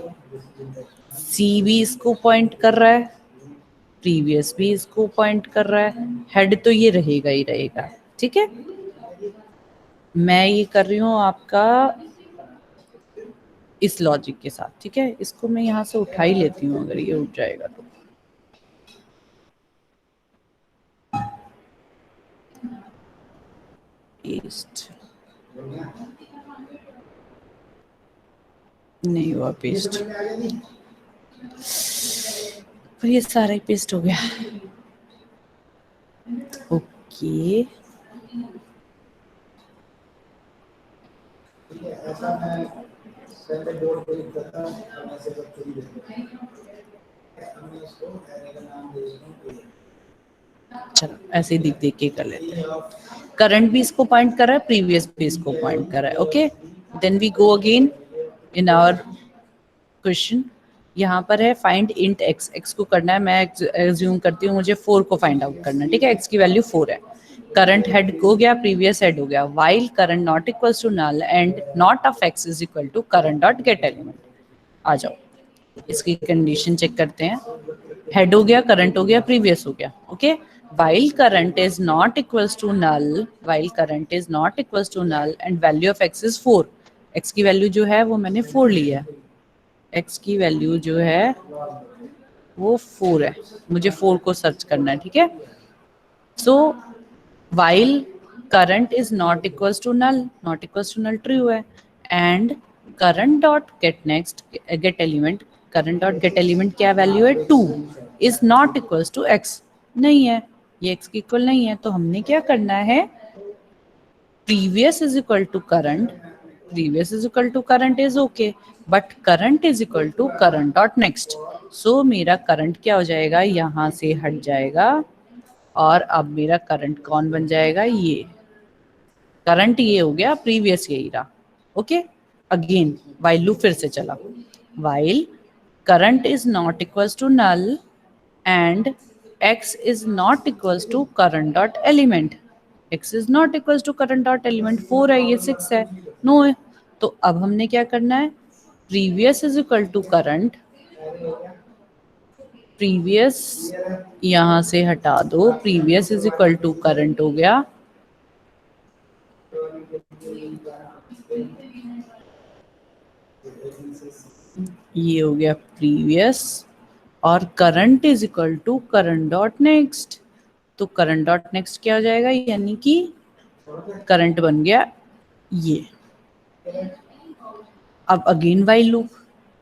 C भी इसको पॉइंट कर रहा है, प्रीवियस भी इसको पॉइंट कर रहा है, हेड तो ये रहेगा ही रहेगा, ठीक है। मैं ये कर रही हूँ आपका इस लॉजिक के साथ, ठीक है। इसको मैं यहाँ से उठा ही लेती हूँ अगर ये उठ जाएगा तो। पेस्ट नहीं हुआ पेस्ट, पर ये सारा ही पेस्ट हो गया। ओके चलो ऐसे ही देख देख के कर लेते हैं। करंट भी इसको पॉइंट कर रहा है, प्रीवियस भी इसको पॉइंट कर रहा है। Okay then we go again in our question. यहाँ पर है फाइंड इंट एक्स, एक्स को करना है, मैं एज्यूम करती हूँ मुझे 4 को फाइंड आउट करना है, ठीक है। एक्स की वैल्यू 4 है। करंट हेड हो गया, प्रीवियस हेड हो गया, while current not equals to null and not of x is equal to current dot get element. आ जाओ इसकी कंडीशन चेक करते हैं। हेड हो गया, करंट हो गया, प्रीवियस हो गया, okay. while current is not equals to null, while current is not equals to null and value of x is 4, x की वैल्यू जो है वो मैंने 4 ली है, x की वैल्यू जो है वो 4 है, मुझे 4 को सर्च करना है, ठीक है। सो while current is not equals to null, not equals to null true है, and current dot get next get element, current dot get element क्या वैल्यू है 2 is not equals to x, नहीं है, ये x की इक्वल नहीं है। तो हमने क्या करना है, previous is equal to current, previous is equal to current is okay, but current is equal to current dot next. So मेरा करंट क्या हो जाएगा, यहाँ से हट जाएगा और अब मेरा करंट कौन बन जाएगा, ये करंट ये हो गया, प्रीवियस यही रहा, ओके। अगेन वाइल लूप फिर से चला, while current is not equals to null and x is not equals to current dot element, x is not equals to current dot element, 4 है, ये 6 है, नो है। तो अब हमने क्या करना है, previous is equal to current, previous यहां से हटा दो, previous is equal to current हो गया, ये हो गया प्रीवियस, और current is equal to current dot next. तो करंट डॉट नेक्स्ट क्या हो जाएगा, यानी कि करंट बन गया ये। अब again while loop,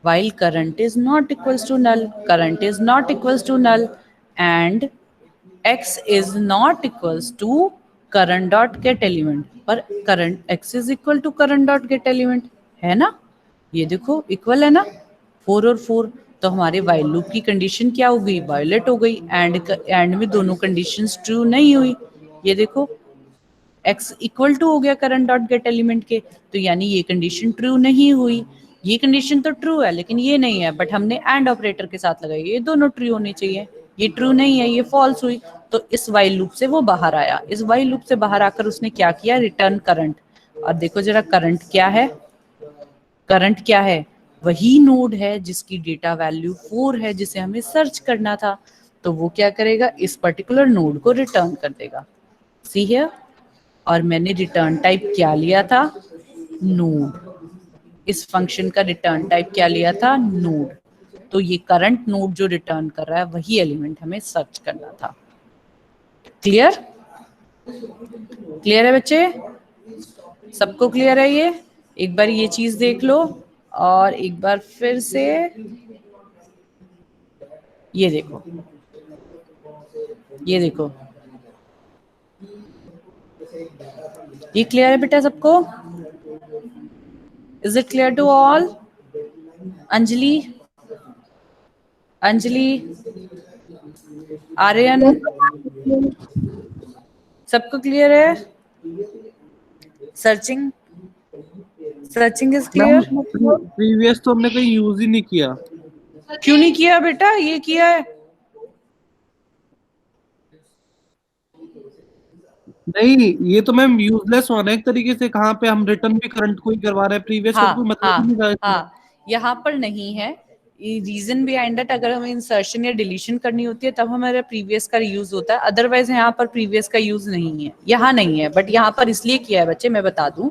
while current is not equals to null, current is not equals to null and x is not equals to current dot get element, पर current x is equal to current dot get element है ना, ये देखो equal है ना, 4 और 4। तो हमारे वाइल लूप की कंडीशन क्या हो गई, वायलेट हो गई, एंड में दोनों कंडीशंस ट्रू नहीं हुई, ये देखो x इक्वल टू हो गया करंट डॉट गेट एलिमेंट के, तो यानी ये कंडीशन ट्रू नहीं हुई, ये कंडीशन तो ट्रू है लेकिन ये नहीं है, बट हमने एंड ऑपरेटर के साथ लगाई, ये दोनों ट्रू होने चाहिए, ये ट्रू नहीं है, ये फॉल्स हुई। तो इस वाइल लूप से वो बाहर आया, इस वाइल लूप से बाहर आकर उसने क्या किया, रिटर्न करंट। और देखो जरा करंट क्या है, करंट क्या है, वही नोड है जिसकी डेटा वैल्यू 4 है, जिसे हमें सर्च करना था, तो वो क्या करेगा, इस पर्टिकुलर नोड को रिटर्न कर देगा, सी हियर। और मैंने रिटर्न टाइप क्या लिया था, नोड, इस फंक्शन का रिटर्न टाइप क्या लिया था, नोड। तो ये करंट नोड जो रिटर्न कर रहा है वही एलिमेंट हमें सर्च करना था। क्लियर, क्लियर है बच्चे, सबको क्लियर है ये? एक बार ये चीज देख लो और एक बार फिर से ये देखो, ये देखो, ये क्लियर है बेटा सबको? Is it clear to all? Anjali, Anjali, Aryan, सबको क्लियर है? Searching, searching is clear? Previous तो हमने कहीं यूज ही नहीं किया। क्यों नहीं किया बेटा, ये किया है, नहीं, ये तो मैम यूजलेस होना है एक तरीके से। कहाँ पे हम रिटर्न भी करंट को ही करवा रहे हैं, प्रीवियस का तो कोई हाँ मतलब ही नहीं हाँ था इसमें। हाँ, यहाँ पर नहीं है। रीजन बिहाइंड दैट, अगर हमें इंसर्शन या डिलीशन करनी होती है तब हमारा प्रीवियस का यूज होता है, अदरवाइज यहाँ पर प्रीवियस का यूज नहीं है, यहाँ नहीं है। बट यहाँ पर इसलिए किया है बच्चे, मैं बता दूं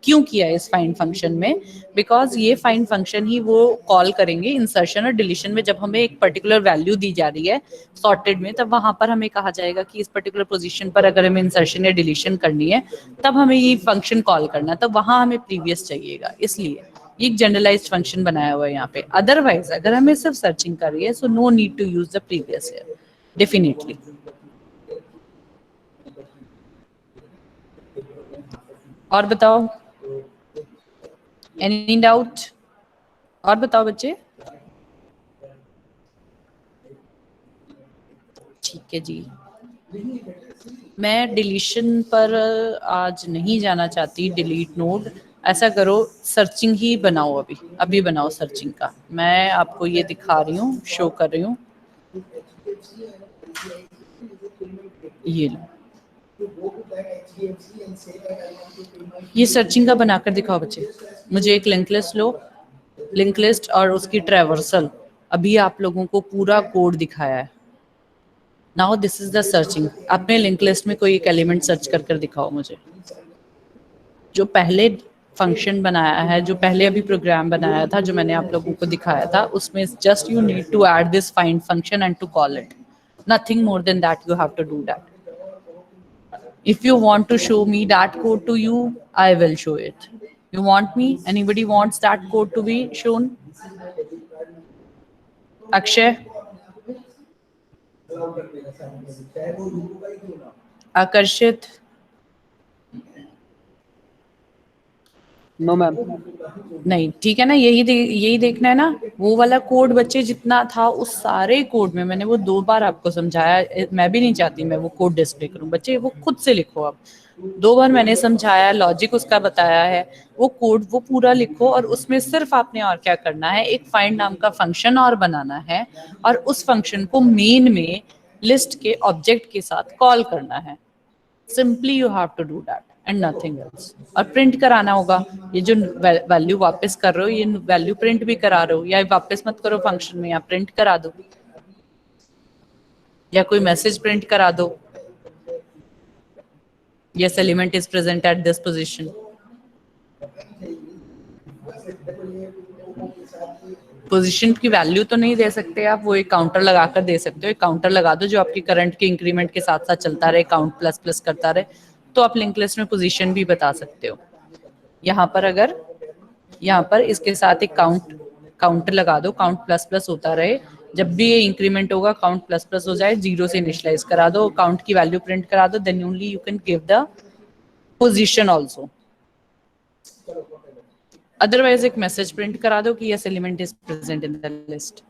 क्यों किया है इस फाइंड फंक्शन में। बिकॉज ये फाइंड फंक्शन ही वो कॉल करेंगे इंसर्शन और डिलीशन में, जब हमें एक पर्टिकुलर वैल्यू दी जा रही है सॉर्टेड में, तब वहां पर हमें कहा जाएगा कि इस पर्टिकुलर पोजीशन पर अगर हमें इंसर्शन या डिलीशन करनी है तब हमें ये फंक्शन कॉल करना है, तब वहां हमें प्रीवियस चाहिएगा। इसलिए ये एक जनरलाइज्ड फंक्शन बनाया हुआ है यहाँ पे। अदरवाइज अगर हमें सिर्फ सर्चिंग कर रही है, so no need to use the previous here definitely. और बताओ, एनी डाउट? और बताओ बच्चे। ठीक है जी, मैं डिलीशन पर आज नहीं जाना चाहती, डिलीट नोड। ऐसा करो, सर्चिंग ही बनाओ, अभी अभी बनाओ सर्चिंग का। मैं आपको ये दिखा रही हूँ, शो कर रही हूँ, ये लो, ये सर्चिंग का बनाकर दिखाओ बच्चे। मुझे एक लिंक लिस्ट लो, लिंक लिस्ट और उसकी ट्रैवर्सल। अभी आप लोगों को पूरा कोड दिखाया है। Now this is the searching. अपने लिंक लिस्ट में कोई एक एलिमेंट सर्च कर कर दिखाओ मुझे, जो पहले फंक्शन बनाया है, जो पहले अभी प्रोग्राम बनाया था, जो मैंने आप लोगों को दिखाया था, उसमें just you need to add this find function and to call it, nothing more than that, you have to do that. If you want to show me that code to you, I will show it. You want me, anybody wants that code to be shown? Akshay, आकर्षित, no ma'am. नहीं, ठीक है ना, यही देखना है ना। वो वाला कोड बच्चे जितना था, उस सारे कोड में मैंने वो 2 बार आपको समझाया। मैं भी नहीं चाहती मैं वो कोड डिस्प्ले करूं, बच्चे वो खुद से लिखो। अब 2 बार मैंने समझाया, लॉजिक उसका बताया है, वो कोड वो पूरा लिखो। और उसमें सिर्फ आपने और क्या करना है, एक फाइंड नाम का फंक्शन और बनाना है, और उस फंक्शन को मेन में लिस्ट के ऑब्जेक्ट के साथ कॉल करना है। Simply you have to do that and nothing else. और प्रिंट कराना होगा। ये जो वैल्यू वापस कर रहे हो, ये वैल्यू प्रिंट भी करा रहे हो, या वापस मत करो फंक्शन में, या प्रिंट करा दो, या कोई मैसेज प्रिंट करा दो, yes element is present at this position. Position की वैल्यू तो नहीं दे सकते आप, वो एक काउंटर लगाकर दे सकते हो। एक काउंटर लगा दो जो आपकी करंट के इंक्रीमेंट के साथ साथ चलता रहे, काउंट प्लस प्लस करता रहे, तो आप लिंक लिस्ट में पोजीशन भी बता सकते हो। यहाँ पर अगर, यहाँ पर इसके साथ एक काउंटर लगा दो, काउंट प्लस प्लस होता रहे, जब भी ये इंक्रीमेंट होगा काउंट प्लस प्लस हो जाए, 0 से इनिशियलाइज करा दो, काउंट की वैल्यू प्रिंट करा दो, then only you can give the position also. Otherwise एक मैसेज प्रिंट करा दो कि yes element is present in the list.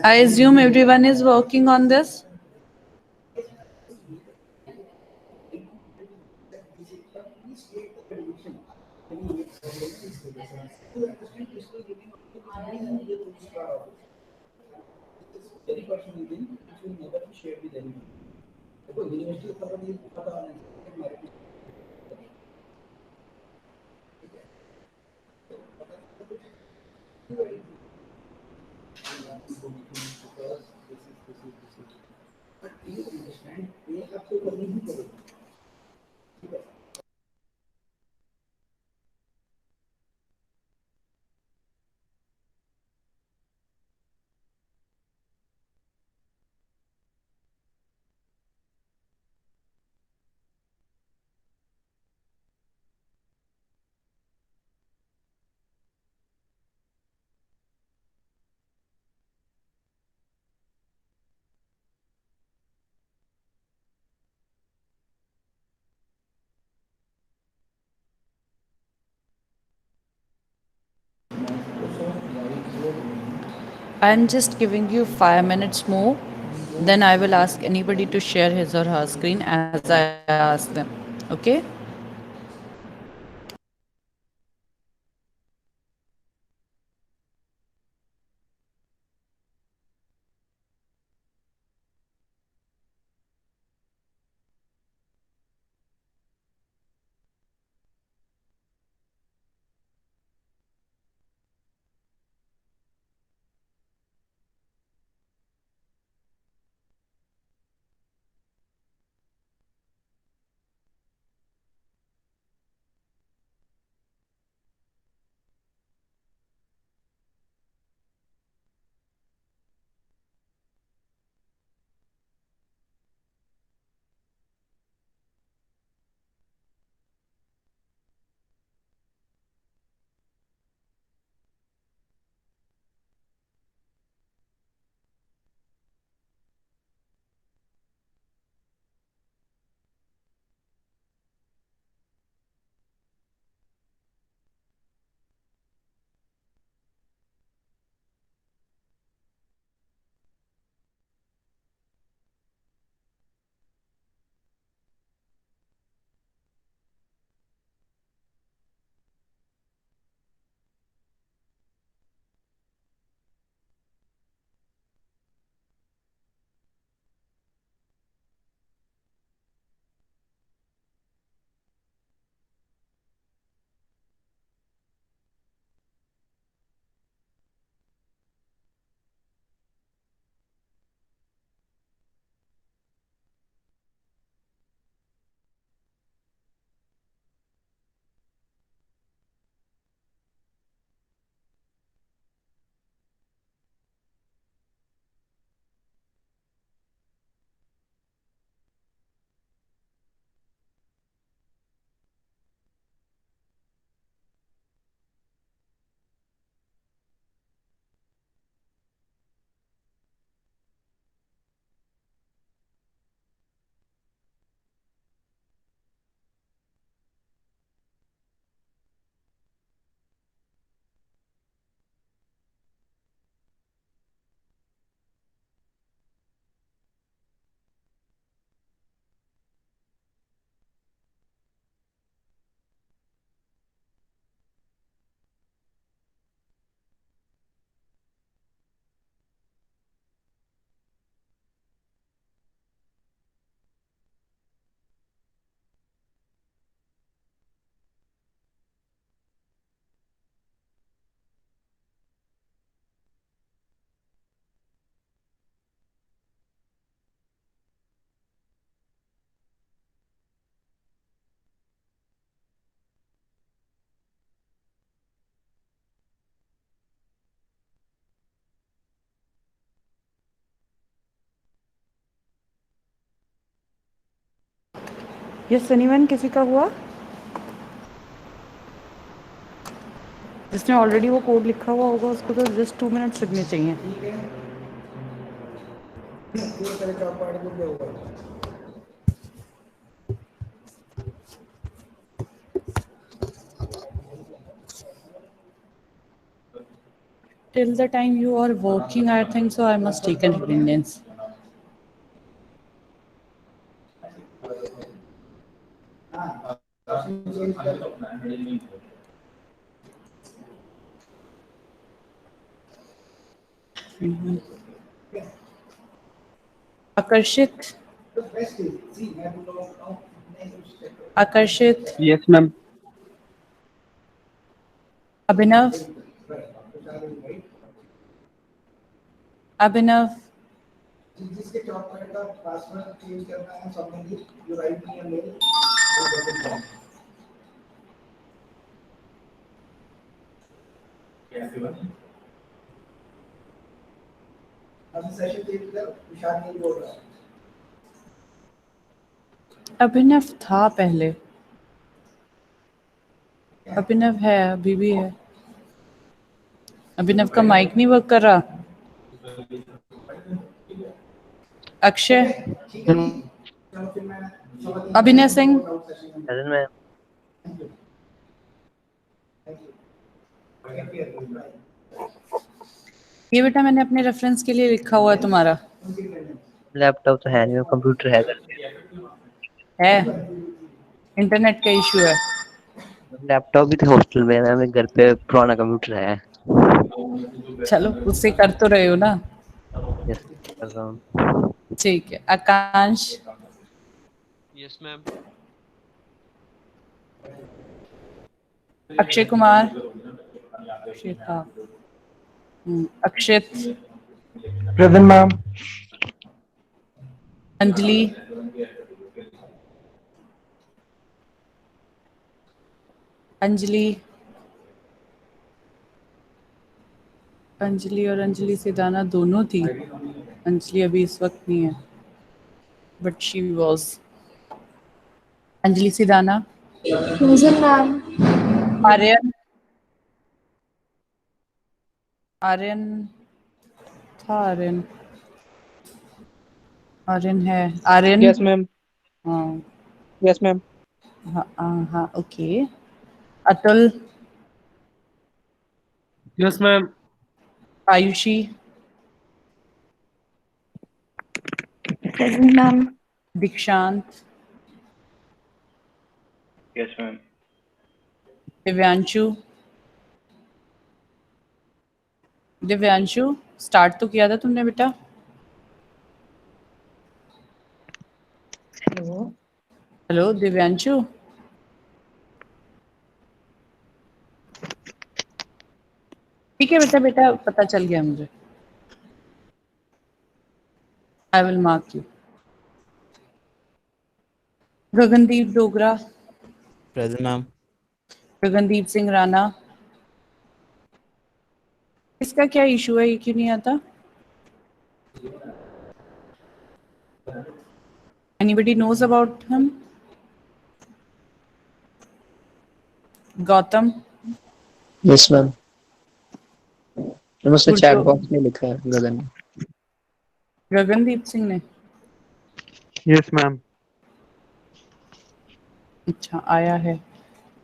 I assume everyone is working on this. I'm just giving you 5 minutes more. Then I will ask anybody to share his or her screen as I ask them. Okay? Yes anyone किसी का हुआ जिसने already वो code लिखा हुआ होगा उसको तो जस्ट 2 मिनट्स लगने चाहिए till the time you are working I think so I must take an attendance आकर्षित आकर्षित यस मैम। अभिनव अभिनव अभिनव था पहले अभिनव है अभी भी है अभिनव का माइक नहीं वर्क कर रहा अक्षय अभिनय सिंह Present, ma'am. ये बेटा मैंने अपने रेफरेंस के लिए लिखा हुआ है तुम्हारा। लैपटॉप तो है नहीं मैम, कंप्यूटर है घर है, इंटरनेट का इशू है। पे। लैपटॉप भी तो हॉस्टल में है मैम, घर पे पुराना कंप्यूटर है। चलो उससे कर तो रहे हो ना। यस, कर रहा हूँ। ठीक है, आकांश, यस मैम। अक्षय कुमार, शिखा, अक्षित, प्रेजेंट मैम। अंजलि, अंजलि, अंजलि और अंजलि सिदाना दोनों थी। अंजलि अभी इस वक्त नहीं है, but she was. Anjali Sidana, present ma'am. Aryan, Aryan था, आर्यन, आर्यन है, आर्यन। Yes ma'am. हाँ यस मैम। हाँ हाँ हाँ, okay. Atul, yes ma'am. Ayushi, present ma'am. Dikshant, yes ma'am. Divyanshu, Divyanshu start तो किया था तुमने बेटा। हेलो। हेलो दिव्यांशु, ठीक है बेटा, बेटा पता चल गया मुझे। I will mark you. Gagandeep Dogra, present ma'am. Gagandeep Singh Rana. इसका क्या इशू है, ये क्यों नहीं आता? Anybody knows about him? Gautam, yes ma'am. उसने चैट गुरजो, बॉक्स में लिखा है गगन। गगनदीप सिंह ने। Yes ma'am. अच्छा आया है।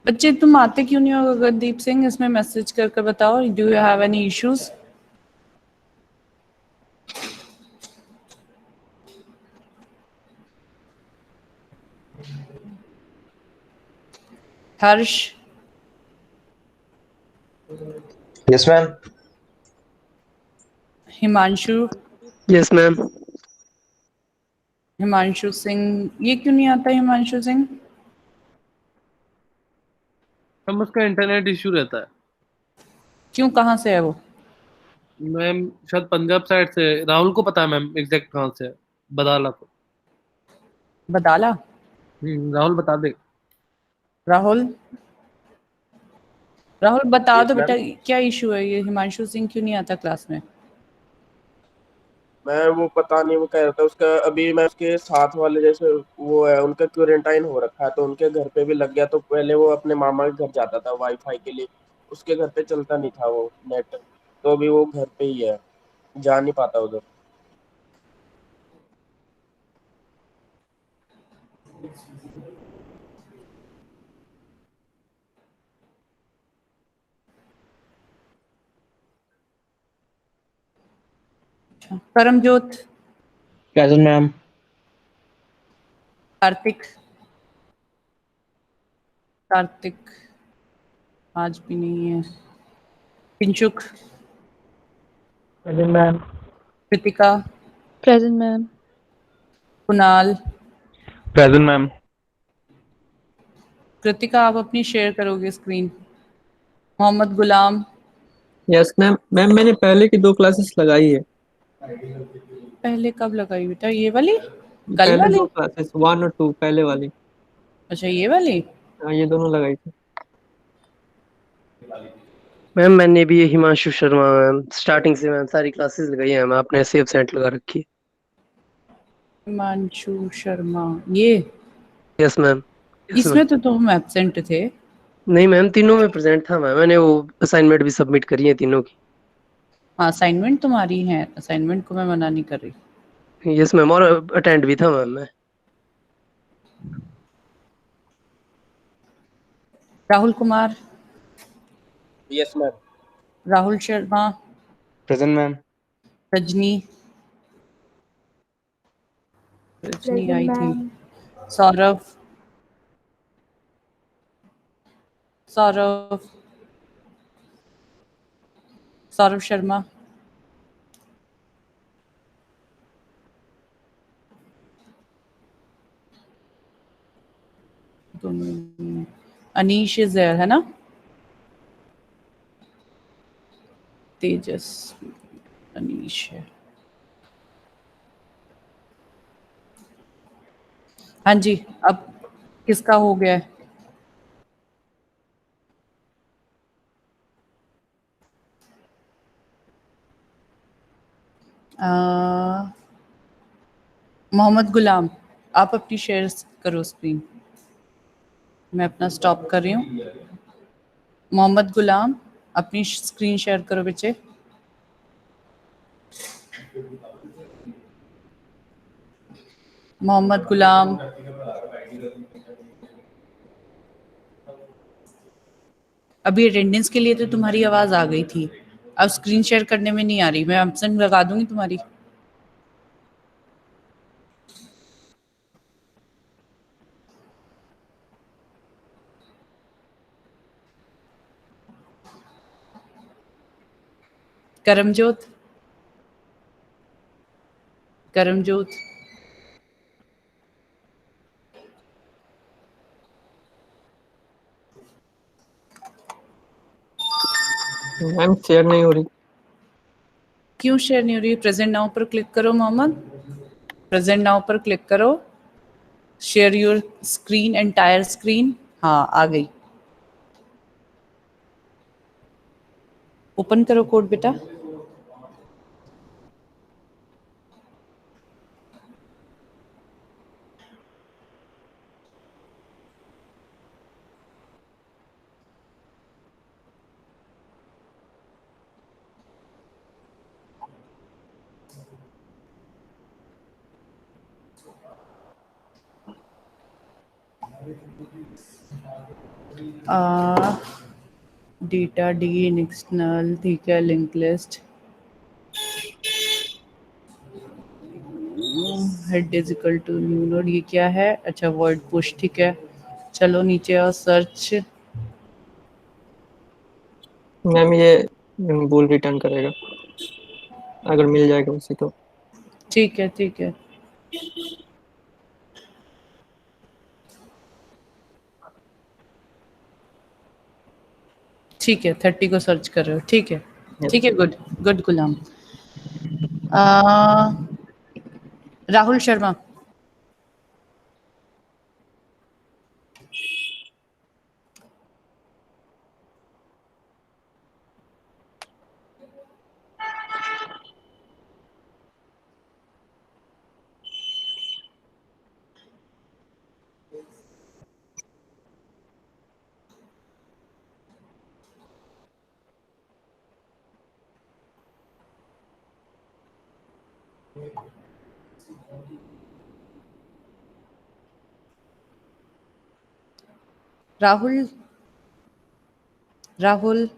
बच्चे तुम आते क्यों नहीं हो गगनदीप सिंह? इसमें मैसेज कर बताओ, do you have any issues? Harsh, yes ma'am. Himanshu, yes ma'am. Himanshu Singh, ये क्यों नहीं आता हिमांशु सिंह? मैम उसका इंटरनेट इशू रहता है क्यों, कहाँ से है वो? मैम, शायद पंजाब साइड से। राहुल को पता है मैम एग्जैक्ट कहाँ से है। बदाला को। बदाला। राहुल बता दे। राहुल, राहुल बता यस दो मैम। बेटा, क्या इशू है, ये हिमांशु सिंह क्यों नहीं आता क्लास में? मैं वो पता नहीं, वो कह रहा था उसका अभी मैं उसके साथ वाले जैसे वो है उनका क्वारंटाइन हो रखा है तो उनके घर पे भी लग गया। तो पहले वो अपने मामा के घर जाता था वाईफाई के लिए, उसके घर पे चलता नहीं था वो नेट, तो अभी वो घर पे ही है, जा नहीं पाता उधर। अच्छा, परमजोत, प्रेजेंट मैम। कार्तिक, कार्तिक आज भी नहीं है। Kinchuk, present ma'am. Kritika, present ma'am. Kunal. Present ma'am. Kritika आप अपनी शेयर करोगे screen? Mohammad Ghulam, yes ma'am. Ma'am मैंने पहले की 2 क्लासेस लगाई है। पहले कब लगाई बेटा, ये वाली कल पहले 2 वाली? क्लासेस 1 और 2 पहले वाली। अच्छा ये वाली। हाँ, ये दोनों लगाई थी। मैम मैंने भी हिमांशु शर्मा मैम स्टार्टिंग से मैम सारी क्लासेस लगाई हैं, मैं अपने सेव सेंट लगा रखी हिमांशु शर्मा, ये है। Yes ma'am. Yes ma'am. इसमें तो तुम एब्सेंट थे। नहीं मैम, तीनों में प्रेजेंट था मैम, मैंने वो असाइनमेंट भी सबमिट करी है तीनों हाँ असाइनमेंट तुम्हारी है, असाइनमेंट को मैं मना नहीं कर रही। की। यस मैम, और अटेंड भी था मैम मैं। Rahul Kumar, yes ma'am. Rahul Sharma, present ma'am. Rajni Rajni Present, आई थी। ma'am. Saurabh Saurabh Saurabh Sharma, Anish is there है ना? तेजस, अनीश है। हाँ जी, अब किसका हो गया है? मोहम्मद गुलाम, आप अपनी शेयर करो स्क्रीन। मैं अपना स्टॉप कर रही हूँ। मोहम्मद गुलाम, अपनी स्क्रीन शेयर करो बच्चे। मोहम्मद गुलाम, अभी अटेंडेंस के लिए तो तुम्हारी आवाज आ गई थी, अब स्क्रीन शेयर करने में नहीं आ रही। मैं एब्सेंट लगा दूंगी तुम्हारी। करमजोत, करमजोत, मैम शेयर नहीं हो रही। क्यों शेयर नहीं हो रही? प्रेजेंट नाउ पर क्लिक करो मोहम्मद, प्रेजेंट नाउ पर क्लिक करो। Share your screen, entire screen. हाँ, आ गई। ओपन करो कोड बेटा। डेटा डी एक्सटर्नल, ठीक है। Link list, head is equal to new node, ये क्या है? अच्छा, वर्ड पुश, ठीक है। चलो नीचे और सर्च। मैम ये भूल रिटर्न करेगा अगर मिल जाएगा उसे तो। ठीक है, ठीक है। ठीक है, 30 को सर्च कर रहे हो, ठीक है। ठीक है, गुड गुड गुलाम। राहुल शर्मा, राहुल, राहुल,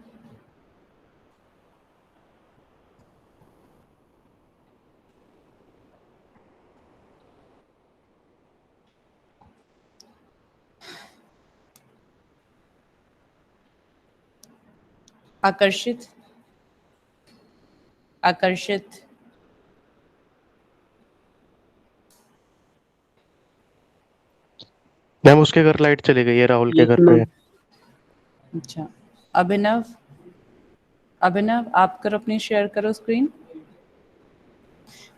आकर्षित, आकर्षित, मैम उसके घर लाइट चली गई है, राहुल के घर पे। अच्छा। अभिनव, अभिनव आप करो, अपनी शेयर करो स्क्रीन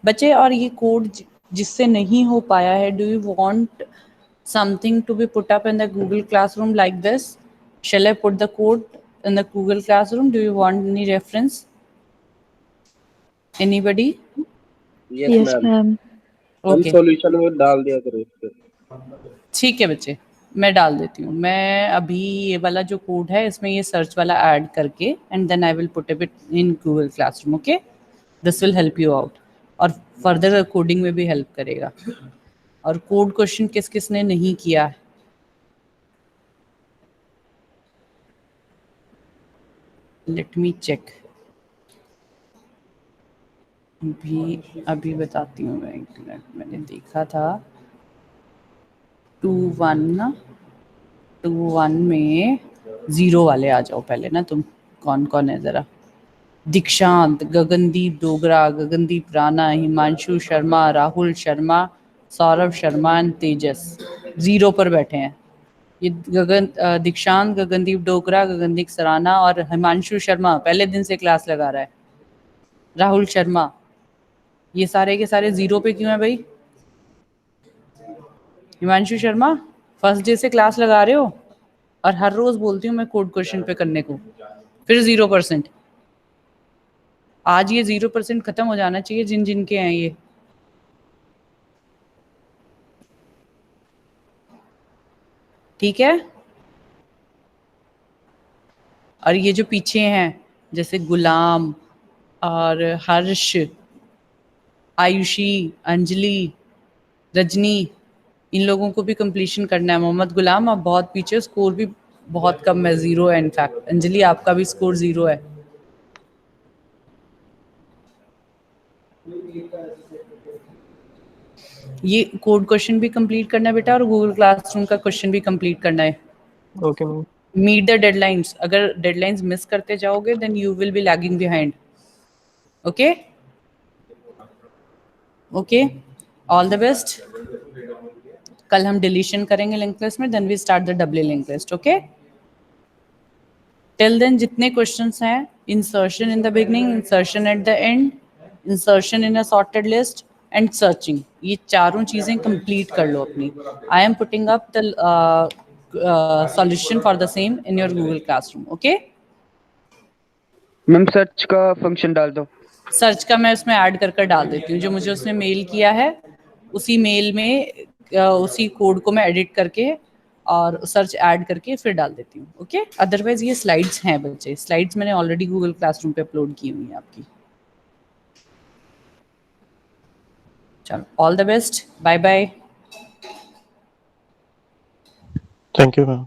बच्चे। और ये कोड जिससे नहीं हो पाया है, do you want something to be put up in the Google Classroom like this? Shall I put the code in the Google Classroom? Do you want any reference? Anybody? Yes, ma'am. Okay. Solution वो डाल दिया करो इस पे। ठीक है बच्चे, मैं डाल देती हूँ। मैं अभी ये वाला जो कोड है इसमें ये सर्च वाला ऐड करके and then I will put it in Google classroom. Okay, this will help you out और फर्दर कोडिंग में भी हेल्प करेगा। और कोड क्वेश्चन किस किस ने नहीं किया है? Let me check. भी अभी बताती हूँ मैं, एक मिनट, मैंने देखा था 2-1 में 0 वाले आ जाओ पहले ना तुम, कौन कौन है ज़रा। दीक्षांत, गगनदीप डोगरा, गगनदीप राणा, हिमांशु शर्मा, राहुल शर्मा, सौरभ शर्मा एंड तेजस 0 पर बैठे हैं। ये दीक्षांत, गगनदीप डोगरा, गगनदीप सराना और हिमांशु शर्मा पहले दिन से क्लास लगा रहा है। राहुल शर्मा, ये सारे के सारे 0 पे क्यों है भाई? हिमांशु शर्मा फर्स्ट डे से क्लास लगा रहे हो और हर रोज बोलती हूँ मैं कोड क्वेश्चन पे करने को, फिर 0%। आज ये 0% खत्म हो जाना चाहिए जिन जिन के हैं ये। ठीक है, और ये जो पीछे हैं जैसे गुलाम और हर्ष, आयुषी, अंजलि, रजनी, इन लोगों को भी कंप्लीशन करना है। मोहम्मद गुलाम आप बहुत पीछे, स्कोर भी बहुत कम है, 0 है इनफैक्ट। अंजलि आपका भी स्कोर 0 है। ये कोड क्वेश्चन भी कंप्लीट करना है बेटा और गूगल क्लासरूम का क्वेश्चन भी कंप्लीट करना है। Okay ma'am. Meet the deadlines, अगर डेडलाइंस मिस करते जाओगे then you will be lagging behind. Okay okay, all the best. कल हम डिलीशन करेंगे लिंक लिस्ट में, then we start the W link list. Okay, till then जितने questions हैं, insertion in the beginning, insertion at the end, insertion in a sorted list and searching, ये चारों चीजें complete कर लो अपनी। I am putting up the solution for the same in your Google classroom. Okay ma'am search का function डाल दो। Search का मैं उसमें ऐड कर डाल देती हूँ, जो मुझे उसने मेल किया है उसी मेल में उसी कोड को मैं एडिट करके और सर्च ऐड करके फिर डाल देती हूँ। ओके, अदरवाइज ये स्लाइड्स हैं बच्चे, स्लाइड्स मैंने ऑलरेडी गूगल क्लासरूम पे अपलोड की हुई है आपकी। चलो, all the best, bye bye. Thank you ma'am.